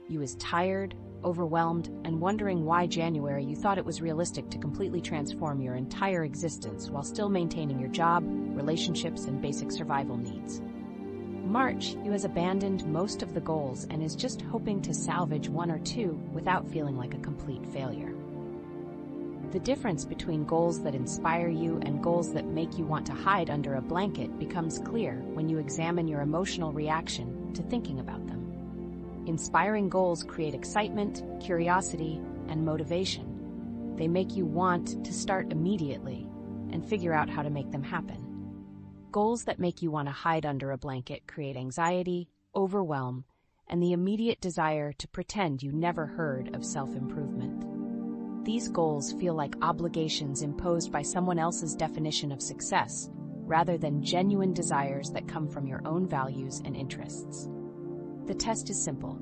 you is tired, overwhelmed, and wondering why January you thought it was realistic to completely transform your entire existence while still maintaining your job, relationships, and basic survival needs. March, you has abandoned most of the goals and is just hoping to salvage one or two without feeling like a complete failure. The difference between goals that inspire you and goals that make you want to hide under a blanket becomes clear when you examine your emotional reaction to thinking about them. Inspiring goals create excitement, curiosity, and motivation. They make you want to start immediately and figure out how to make them happen. Goals that make you want to hide under a blanket create anxiety, overwhelm, and the immediate desire to pretend you never heard of self-improvement. These goals feel like obligations imposed by someone else's definition of success, rather than genuine desires that come from your own values and interests. The test is simple.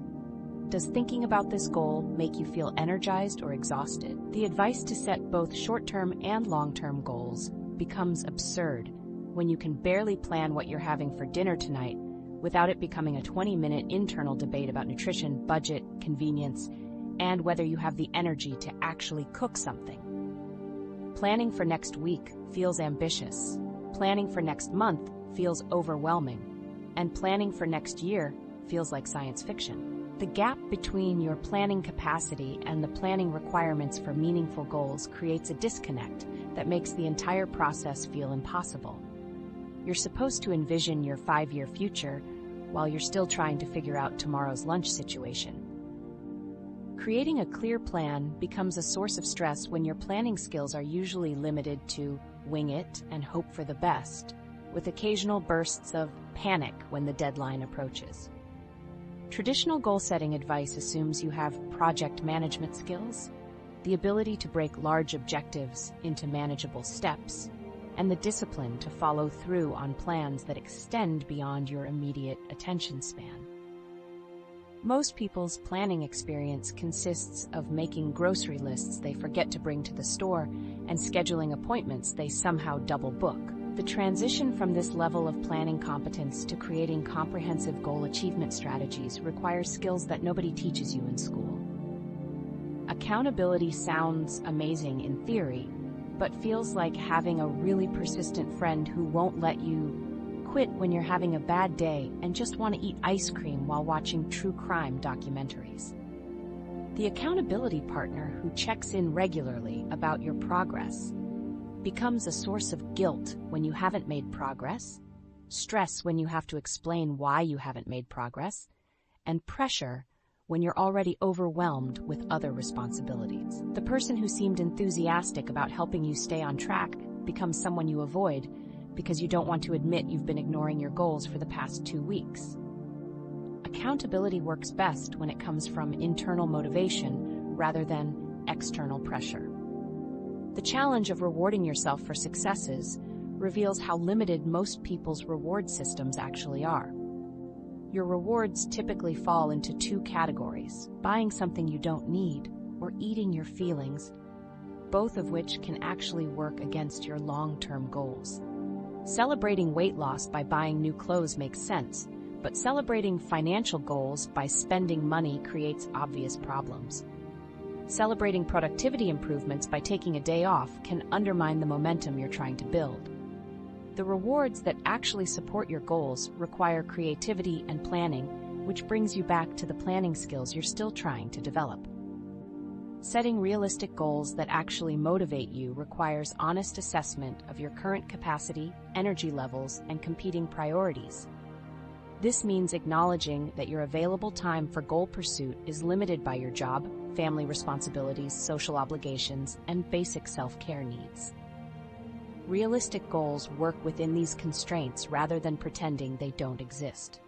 Does thinking about this goal make you feel energized or exhausted? The advice to set both short-term and long-term goals becomes absurd when you can barely plan what you're having for dinner tonight without it becoming a 20-minute internal debate about nutrition, budget, convenience, and whether you have the energy to actually cook something. Planning for next week feels ambitious. Planning for next month feels overwhelming. And planning for next year feels like science fiction. The gap between your planning capacity and the planning requirements for meaningful goals creates a disconnect that makes the entire process feel impossible. You're supposed to envision your 5-year future while you're still trying to figure out tomorrow's lunch situation. Creating a clear plan becomes a source of stress when your planning skills are usually limited to wing it and hope for the best, with occasional bursts of panic when the deadline approaches. Traditional goal-setting advice assumes you have project management skills, the ability to break large objectives into manageable steps, and the discipline to follow through on plans that extend beyond your immediate attention span. Most people's planning experience consists of making grocery lists they forget to bring to the store and scheduling appointments they somehow double book. The transition from this level of planning competence to creating comprehensive goal achievement strategies requires skills that nobody teaches you in school. Accountability sounds amazing in theory, but feels like having a really persistent friend who won't let you quit when you're having a bad day and just want to eat ice cream while watching true crime documentaries. The accountability partner who checks in regularly about your progress becomes a source of guilt when you haven't made progress, stress when you have to explain why you haven't made progress, and pressure when you're already overwhelmed with other responsibilities. The person who seemed enthusiastic about helping you stay on track becomes someone you avoid because you don't want to admit you've been ignoring your goals for the past 2 weeks. Accountability works best when it comes from internal motivation rather than external pressure. The challenge of rewarding yourself for successes reveals how limited most people's reward systems actually are. Your rewards typically fall into 2 categories: buying something you don't need or eating your feelings, both of which can actually work against your long-term goals. Celebrating weight loss by buying new clothes makes sense, but celebrating financial goals by spending money creates obvious problems. Celebrating productivity improvements by taking a day off can undermine the momentum you're trying to build. The rewards that actually support your goals require creativity and planning, which brings you back to the planning skills you're still trying to develop. Setting realistic goals that actually motivate you requires honest assessment of your current capacity, energy levels, and competing priorities. This means acknowledging that your available time for goal pursuit is limited by your job, family responsibilities, social obligations, and basic self-care needs. Realistic goals work within these constraints rather than pretending they don't exist.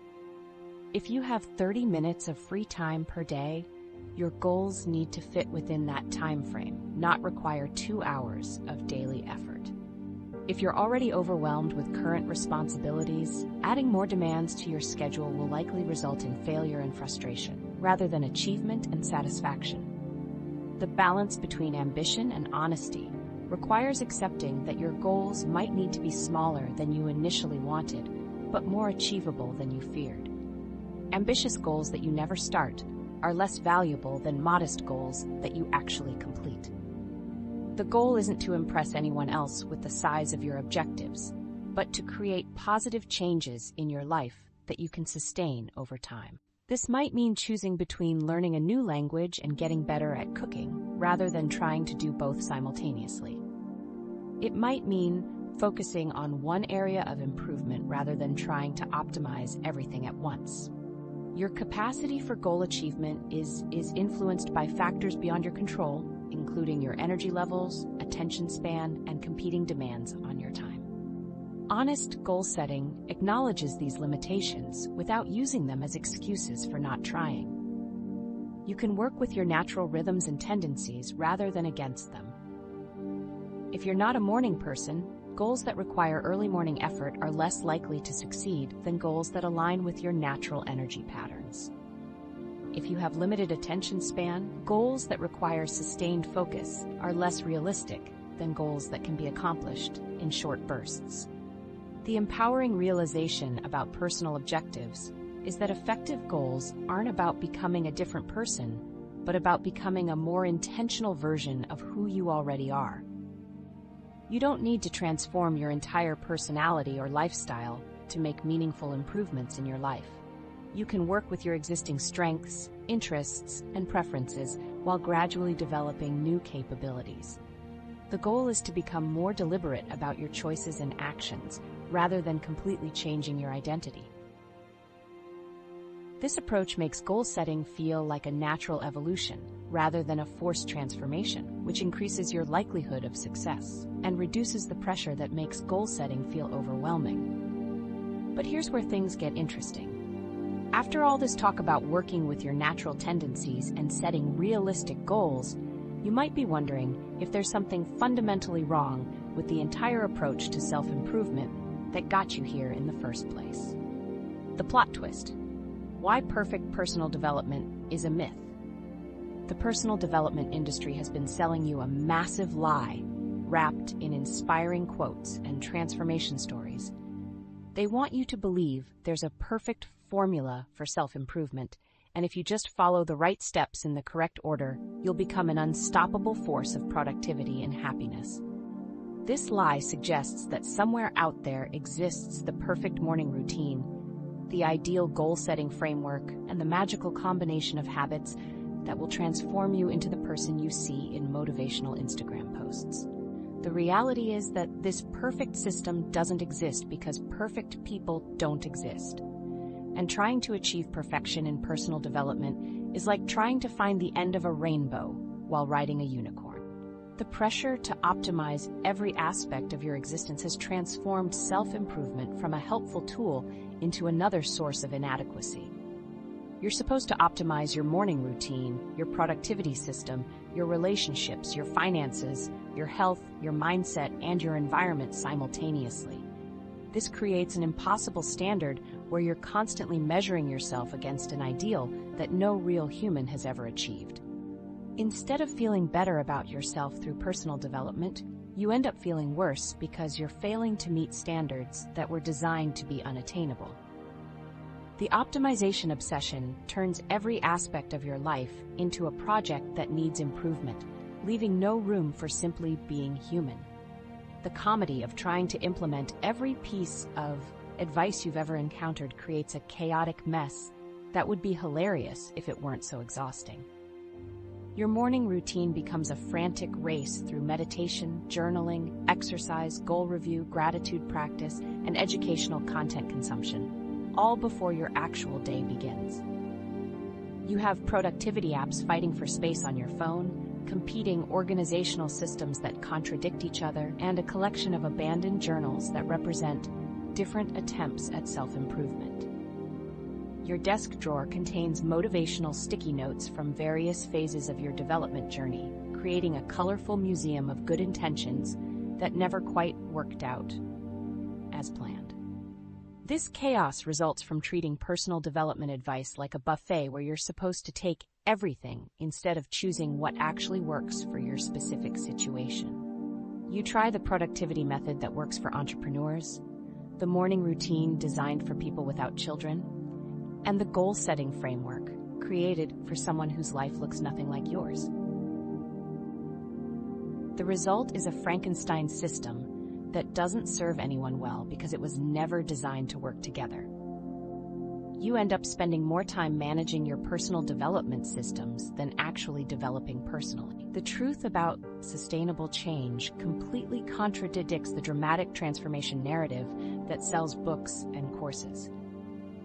If you have 30 minutes of free time per day, your goals need to fit within that time frame, not require 2 hours of daily effort. If you're already overwhelmed with current responsibilities, adding more demands to your schedule will likely result in failure and frustration, rather than achievement and satisfaction. The balance between ambition and honesty requires accepting that your goals might need to be smaller than you initially wanted, but more achievable than you feared. Ambitious goals that you never start are less valuable than modest goals that you actually complete. The goal isn't to impress anyone else with the size of your objectives, but to create positive changes in your life that you can sustain over time. This might mean choosing between learning a new language and getting better at cooking, rather than trying to do both simultaneously. It might mean focusing on one area of improvement rather than trying to optimize everything at once. Your capacity for goal achievement is influenced by factors beyond your control, including your energy levels, attention span, and competing demands on your time. Honest goal setting acknowledges these limitations without using them as excuses for not trying. You can work with your natural rhythms and tendencies rather than against them. If you're not a morning person, goals that require early morning effort are less likely to succeed than goals that align with your natural energy patterns. If you have limited attention span, goals that require sustained focus are less realistic than goals that can be accomplished in short bursts. The empowering realization about personal objectives is that effective goals aren't about becoming a different person, but about becoming a more intentional version of who you already are. You don't need to transform your entire personality or lifestyle to make meaningful improvements in your life. You can work with your existing strengths, interests, and preferences while gradually developing new capabilities. The goal is to become more deliberate about your choices and actions, rather than completely changing your identity. This approach makes goal setting feel like a natural evolution, rather than a forced transformation, which increases your likelihood of success and reduces the pressure that makes goal setting feel overwhelming. But here's where things get interesting. After all this talk about working with your natural tendencies and setting realistic goals, you might be wondering if there's something fundamentally wrong with the entire approach to self-improvement that got you here in the first place. The plot twist: why perfect personal development is a myth. The personal development industry has been selling you a massive lie wrapped in inspiring quotes and transformation stories. They want you to believe there's a perfect formula for self-improvement, and if you just follow the right steps in the correct order, you'll become an unstoppable force of productivity and happiness. This lie suggests that somewhere out there exists the perfect morning routine, the ideal goal-setting framework, and the magical combination of habits that will transform you into the person you see in motivational Instagram posts. The reality is that this perfect system doesn't exist because perfect people don't exist. And trying to achieve perfection in personal development is like trying to find the end of a rainbow while riding a unicorn. The pressure to optimize every aspect of your existence has transformed self-improvement from a helpful tool into another source of inadequacy. You're supposed to optimize your morning routine, your productivity system, your relationships, your finances, your health, your mindset, and your environment simultaneously. This creates an impossible standard where you're constantly measuring yourself against an ideal that no real human has ever achieved. Instead of feeling better about yourself through personal development, you end up feeling worse because you're failing to meet standards that were designed to be unattainable. The optimization obsession turns every aspect of your life into a project that needs improvement, leaving no room for simply being human. The comedy of trying to implement every piece of advice you've ever encountered creates a chaotic mess that would be hilarious if it weren't so exhausting. Your morning routine becomes a frantic race through meditation, journaling, exercise, goal review, gratitude practice, and educational content consumption, all before your actual day begins. You have productivity apps fighting for space on your phone, competing organizational systems that contradict each other, and a collection of abandoned journals that represent different attempts at self-improvement. Your desk drawer contains motivational sticky notes from various phases of your development journey, creating a colorful museum of good intentions that never quite worked out as planned. This chaos results from treating personal development advice like a buffet where you're supposed to take everything instead of choosing what actually works for your specific situation. You try the productivity method that works for entrepreneurs, the morning routine designed for people without children, and the goal-setting framework created for someone whose life looks nothing like yours. The result is a Frankenstein system that doesn't serve anyone well because it was never designed to work together. You end up spending more time managing your personal development systems than actually developing personally. The truth about sustainable change completely contradicts the dramatic transformation narrative that sells books and courses.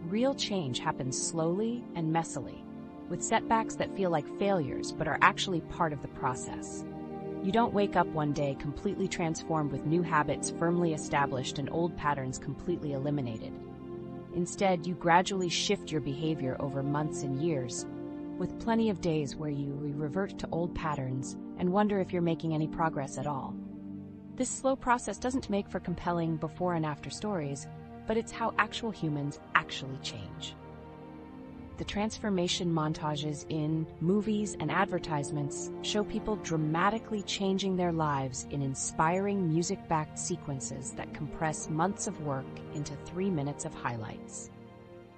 Real change happens slowly and messily, with setbacks that feel like failures but are actually part of the process. You don't wake up one day completely transformed with new habits firmly established and old patterns completely eliminated. Instead, you gradually shift your behavior over months and years, with plenty of days where you revert to old patterns and wonder if you're making any progress at all. This slow process doesn't make for compelling before and after stories, but it's how actual humans actually change. The transformation montages in movies and advertisements show people dramatically changing their lives in inspiring music-backed sequences that compress months of work into 3 minutes of highlights.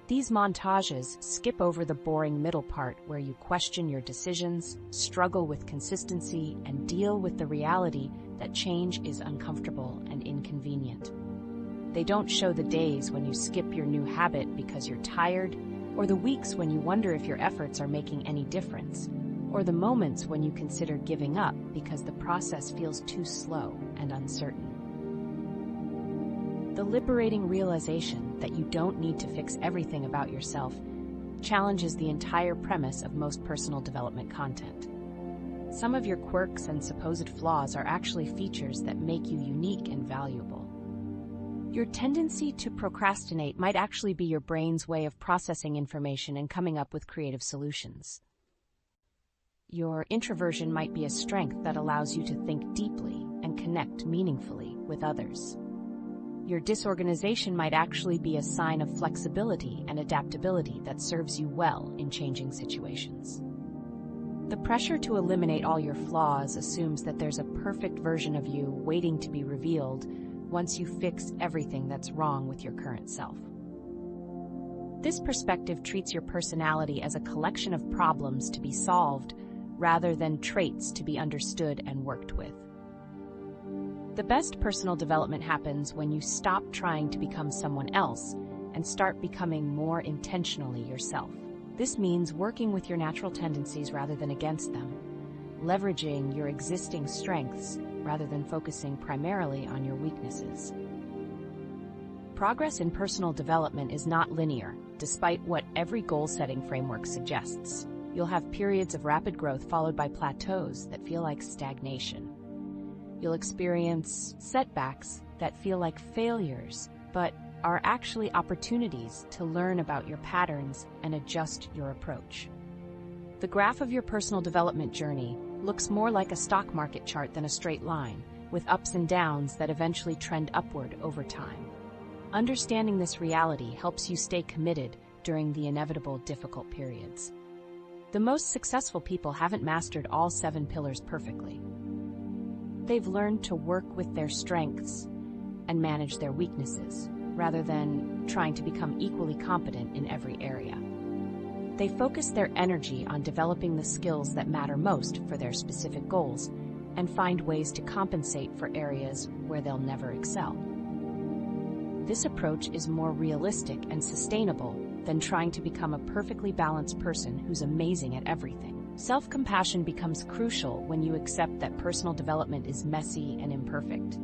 These montages skip over the boring middle part where you question your decisions, struggle with consistency, and deal with the reality that change is uncomfortable and inconvenient. They don't show the days when you skip your new habit because you're tired, or the weeks when you wonder if your efforts are making any difference, or the moments when you consider giving up because the process feels too slow and uncertain. The liberating realization that you don't need to fix everything about yourself challenges the entire premise of most personal development content. Some of your quirks and supposed flaws are actually features that make you unique and valuable. Your tendency to procrastinate might actually be your brain's way of processing information and coming up with creative solutions. Your introversion might be a strength that allows you to think deeply and connect meaningfully with others. Your disorganization might actually be a sign of flexibility and adaptability that serves you well in changing situations. The pressure to eliminate all your flaws assumes that there's a perfect version of you waiting to be revealed once you fix everything that's wrong with your current self. This perspective treats your personality as a collection of problems to be solved rather than traits to be understood and worked with. The best personal development happens when you stop trying to become someone else and start becoming more intentionally yourself. This means working with your natural tendencies rather than against them, leveraging your existing strengths rather than focusing primarily on your weaknesses. Progress in personal development is not linear, despite what every goal-setting framework suggests. You'll have periods of rapid growth followed by plateaus that feel like stagnation. You'll experience setbacks that feel like failures, but are actually opportunities to learn about your patterns and adjust your approach. The graph of your personal development journey looks more like a stock market chart than a straight line, with ups and downs that eventually trend upward over time. Understanding this reality helps you stay committed during the inevitable difficult periods. The most successful people haven't mastered all 7 pillars perfectly. They've learned to work with their strengths and manage their weaknesses, rather than trying to become equally competent in every area. They focus their energy on developing the skills that matter most for their specific goals and find ways to compensate for areas where they'll never excel. This approach is more realistic and sustainable than trying to become a perfectly balanced person who's amazing at everything. Self-compassion becomes crucial when you accept that personal development is messy and imperfect.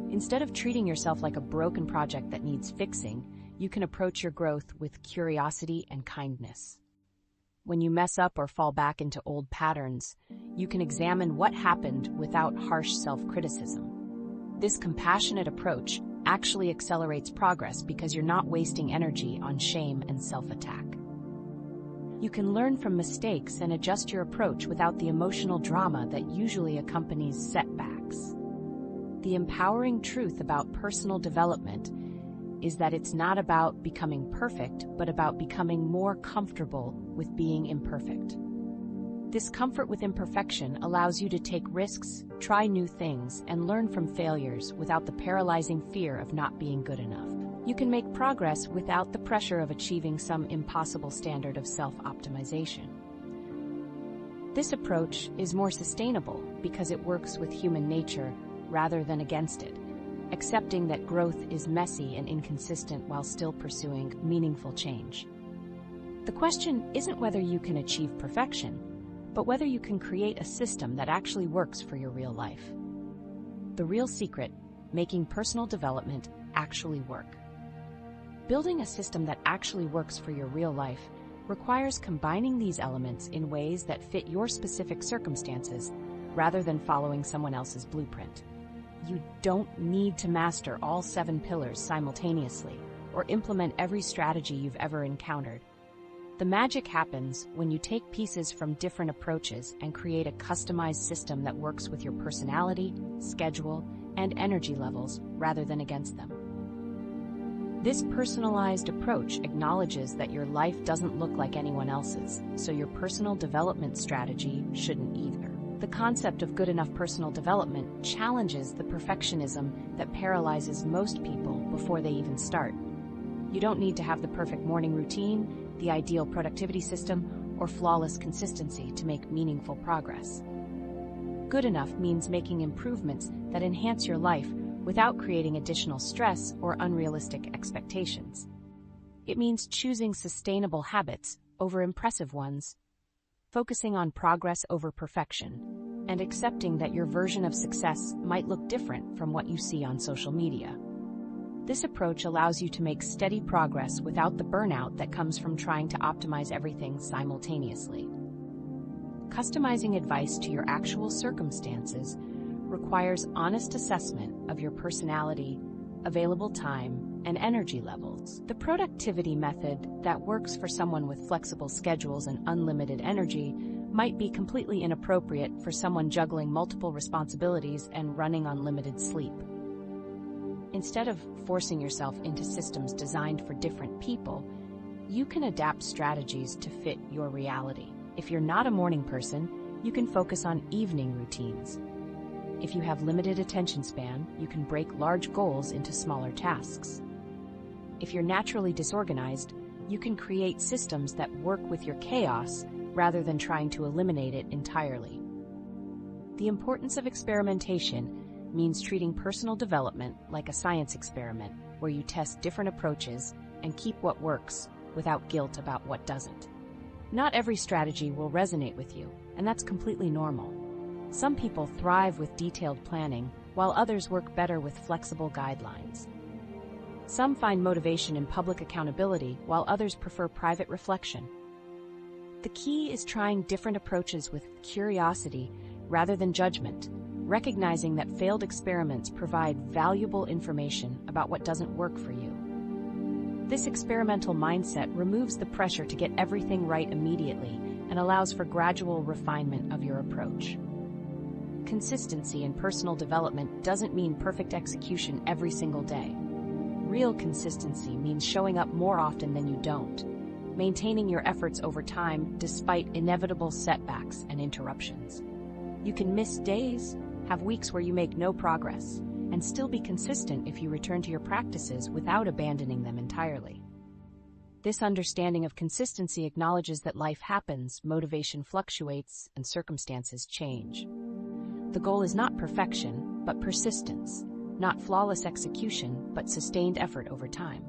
Instead of treating yourself like a broken project that needs fixing, you can approach your growth with curiosity and kindness. When you mess up or fall back into old patterns, you can examine what happened without harsh self-criticism. This compassionate approach actually accelerates progress because you're not wasting energy on shame and self-attack. You can learn from mistakes and adjust your approach without the emotional drama that usually accompanies setbacks. The empowering truth about personal development is that it's not about becoming perfect, but about becoming more comfortable with being imperfect. This comfort with imperfection allows you to take risks, try new things, and learn from failures without the paralyzing fear of not being good enough. You can make progress without the pressure of achieving some impossible standard of self-optimization. This approach is more sustainable because it works with human nature rather than against it, accepting that growth is messy and inconsistent while still pursuing meaningful change. The question isn't whether you can achieve perfection, but whether you can create a system that actually works for your real life. The real secret, making personal development actually work. Building a system that actually works for your real life requires combining these elements in ways that fit your specific circumstances rather than following someone else's blueprint. You don't need to master all 7 pillars simultaneously or implement every strategy you've ever encountered. The magic happens when you take pieces from different approaches and create a customized system that works with your personality, schedule, and energy levels rather than against them. This personalized approach acknowledges that your life doesn't look like anyone else's, so your personal development strategy shouldn't either. The concept of good enough personal development challenges the perfectionism that paralyzes most people before they even start. You don't need to have the perfect morning routine, the ideal productivity system, or flawless consistency to make meaningful progress. Good enough means making improvements that enhance your life without creating additional stress or unrealistic expectations. It means choosing sustainable habits over impressive ones, focusing on progress over perfection, and accepting that your version of success might look different from what you see on social media. This approach allows you to make steady progress without the burnout that comes from trying to optimize everything simultaneously. Customizing advice to your actual circumstances requires honest assessment of your personality, available time, and energy levels. The productivity method that works for someone with flexible schedules and unlimited energy might be completely inappropriate for someone juggling multiple responsibilities and running on limited sleep. Instead of forcing yourself into systems designed for different people, you can adapt strategies to fit your reality. If you're not a morning person, you can focus on evening routines. If you have limited attention span, you can break large goals into smaller tasks. If you're naturally disorganized, you can create systems that work with your chaos rather than trying to eliminate it entirely. The importance of experimentation means treating personal development like a science experiment where you test different approaches and keep what works without guilt about what doesn't. Not every strategy will resonate with you, and that's completely normal. Some people thrive with detailed planning, while others work better with flexible guidelines. Some find motivation in public accountability, while others prefer private reflection. The key is trying different approaches with curiosity rather than judgment, recognizing that failed experiments provide valuable information about what doesn't work for you. This experimental mindset removes the pressure to get everything right immediately and allows for gradual refinement of your approach. Consistency in personal development doesn't mean perfect execution every single day. Real consistency means showing up more often than you don't, maintaining your efforts over time despite inevitable setbacks and interruptions. You can miss days, have weeks where you make no progress, and still be consistent if you return to your practices without abandoning them entirely. This understanding of consistency acknowledges that life happens, motivation fluctuates, and circumstances change. The goal is not perfection, but persistence, not flawless execution, but sustained effort over time.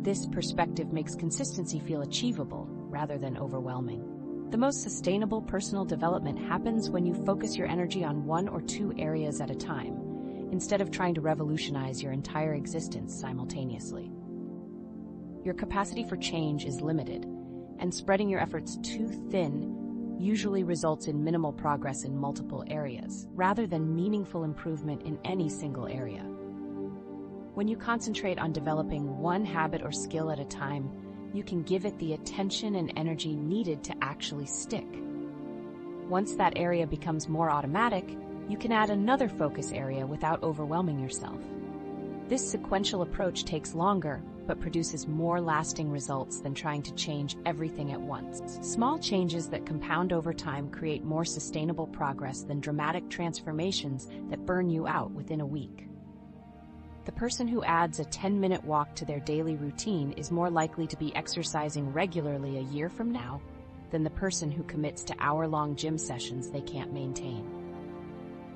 This perspective makes consistency feel achievable rather than overwhelming. The most sustainable personal development happens when you focus your energy on one or two areas at a time, instead of trying to revolutionize your entire existence simultaneously. Your capacity for change is limited, and spreading your efforts too thin usually results in minimal progress in multiple areas, rather than meaningful improvement in any single area. When you concentrate on developing one habit or skill at a time, you can give it the attention and energy needed to actually stick. Once that area becomes more automatic, you can add another focus area without overwhelming yourself. This sequential approach takes longer, but produces more lasting results than trying to change everything at once. Small changes that compound over time create more sustainable progress than dramatic transformations that burn you out within a week. The person who adds a 10-minute walk to their daily routine is more likely to be exercising regularly a year from now than the person who commits to hour-long gym sessions they can't maintain.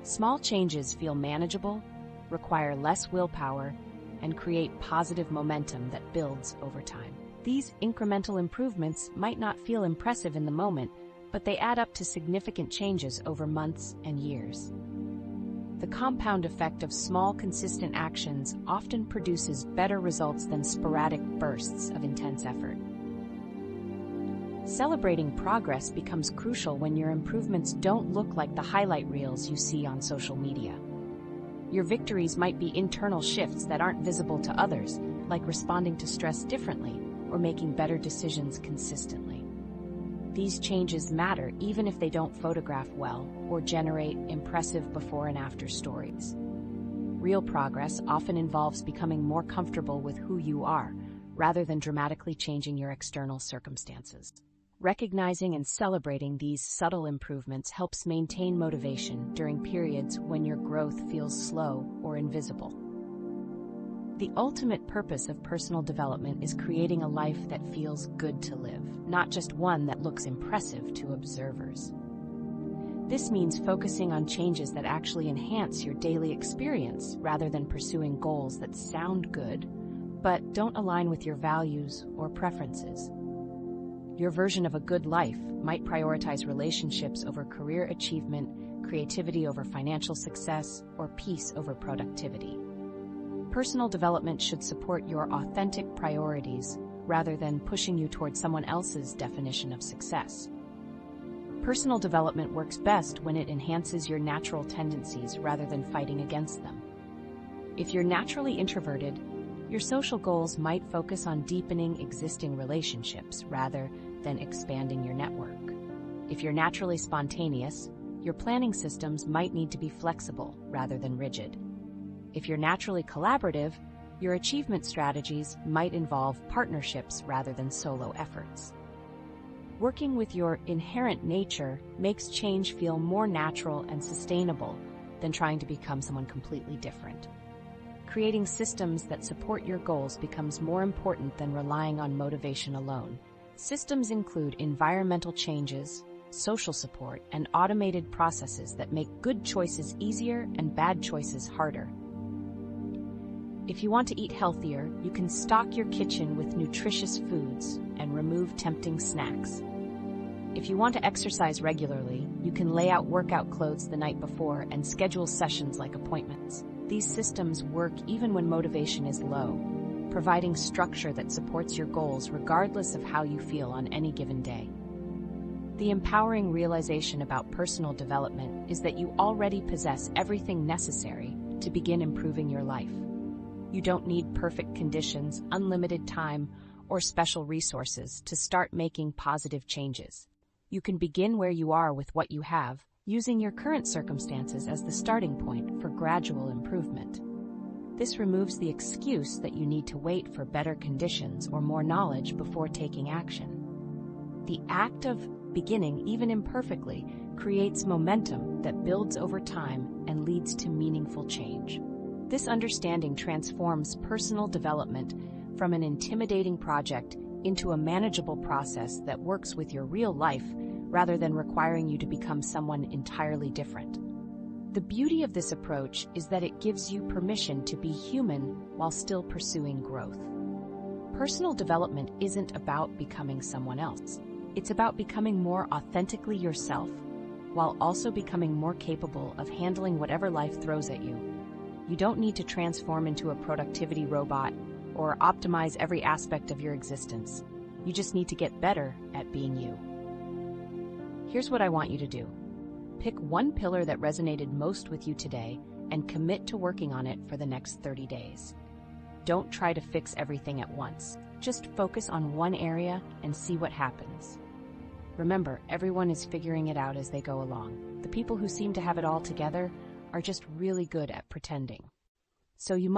Small changes feel manageable, require less willpower, and create positive momentum that builds over time. These incremental improvements might not feel impressive in the moment, but they add up to significant changes over months and years. The compound effect of small, consistent actions often produces better results than sporadic bursts of intense effort. Celebrating progress becomes crucial when your improvements don't look like the highlight reels you see on social media. Your victories might be internal shifts that aren't visible to others, like responding to stress differently or making better decisions consistently. These changes matter even if they don't photograph well or generate impressive before and after stories. Real progress often involves becoming more comfortable with who you are, rather than dramatically changing your external circumstances. Recognizing and celebrating these subtle improvements helps maintain motivation during periods when your growth feels slow or invisible. The ultimate purpose of personal development is creating a life that feels good to live, not just one that looks impressive to observers. This means focusing on changes that actually enhance your daily experience rather than pursuing goals that sound good but don't align with your values or preferences. Your version of a good life might prioritize relationships over career achievement, creativity over financial success, or peace over productivity. Personal development should support your authentic priorities rather than pushing you toward someone else's definition of success. Personal development works best when it enhances your natural tendencies rather than fighting against them. If you're naturally introverted, your social goals might focus on deepening existing relationships rather than expanding your network. If you're naturally spontaneous, your planning systems might need to be flexible rather than rigid. If you're naturally collaborative, your achievement strategies might involve partnerships rather than solo efforts. Working with your inherent nature makes change feel more natural and sustainable than trying to become someone completely different. Creating systems that support your goals becomes more important than relying on motivation alone. Systems include environmental changes, social support, and automated processes that make good choices easier and bad choices harder. If you want to eat healthier, you can stock your kitchen with nutritious foods and remove tempting snacks. If you want to exercise regularly, you can lay out workout clothes the night before and schedule sessions like appointments. These systems work even when motivation is low, providing structure that supports your goals regardless of how you feel on any given day. The empowering realization about personal development is that you already possess everything necessary to begin improving your life. You don't need perfect conditions, unlimited time, or special resources to start making positive changes. You can begin where you are with what you have, using your current circumstances as the starting point for gradual improvement. This removes the excuse that you need to wait for better conditions or more knowledge before taking action. The act of beginning, even imperfectly, creates momentum that builds over time and leads to meaningful change. This understanding transforms personal development from an intimidating project into a manageable process that works with your real life rather than requiring you to become someone entirely different. The beauty of this approach is that it gives you permission to be human while still pursuing growth. Personal development isn't about becoming someone else. It's about becoming more authentically yourself, while also becoming more capable of handling whatever life throws at you. You don't need to transform into a productivity robot or optimize every aspect of your existence. You just need to get better at being you. Here's what I want you to do. Pick one pillar that resonated most with you today and commit to working on it for the next 30 days. Don't try to fix everything at once. Just focus on one area and see what happens. Remember, everyone is figuring it out as they go along. The people who seem to have it all together are just really good at pretending. So you might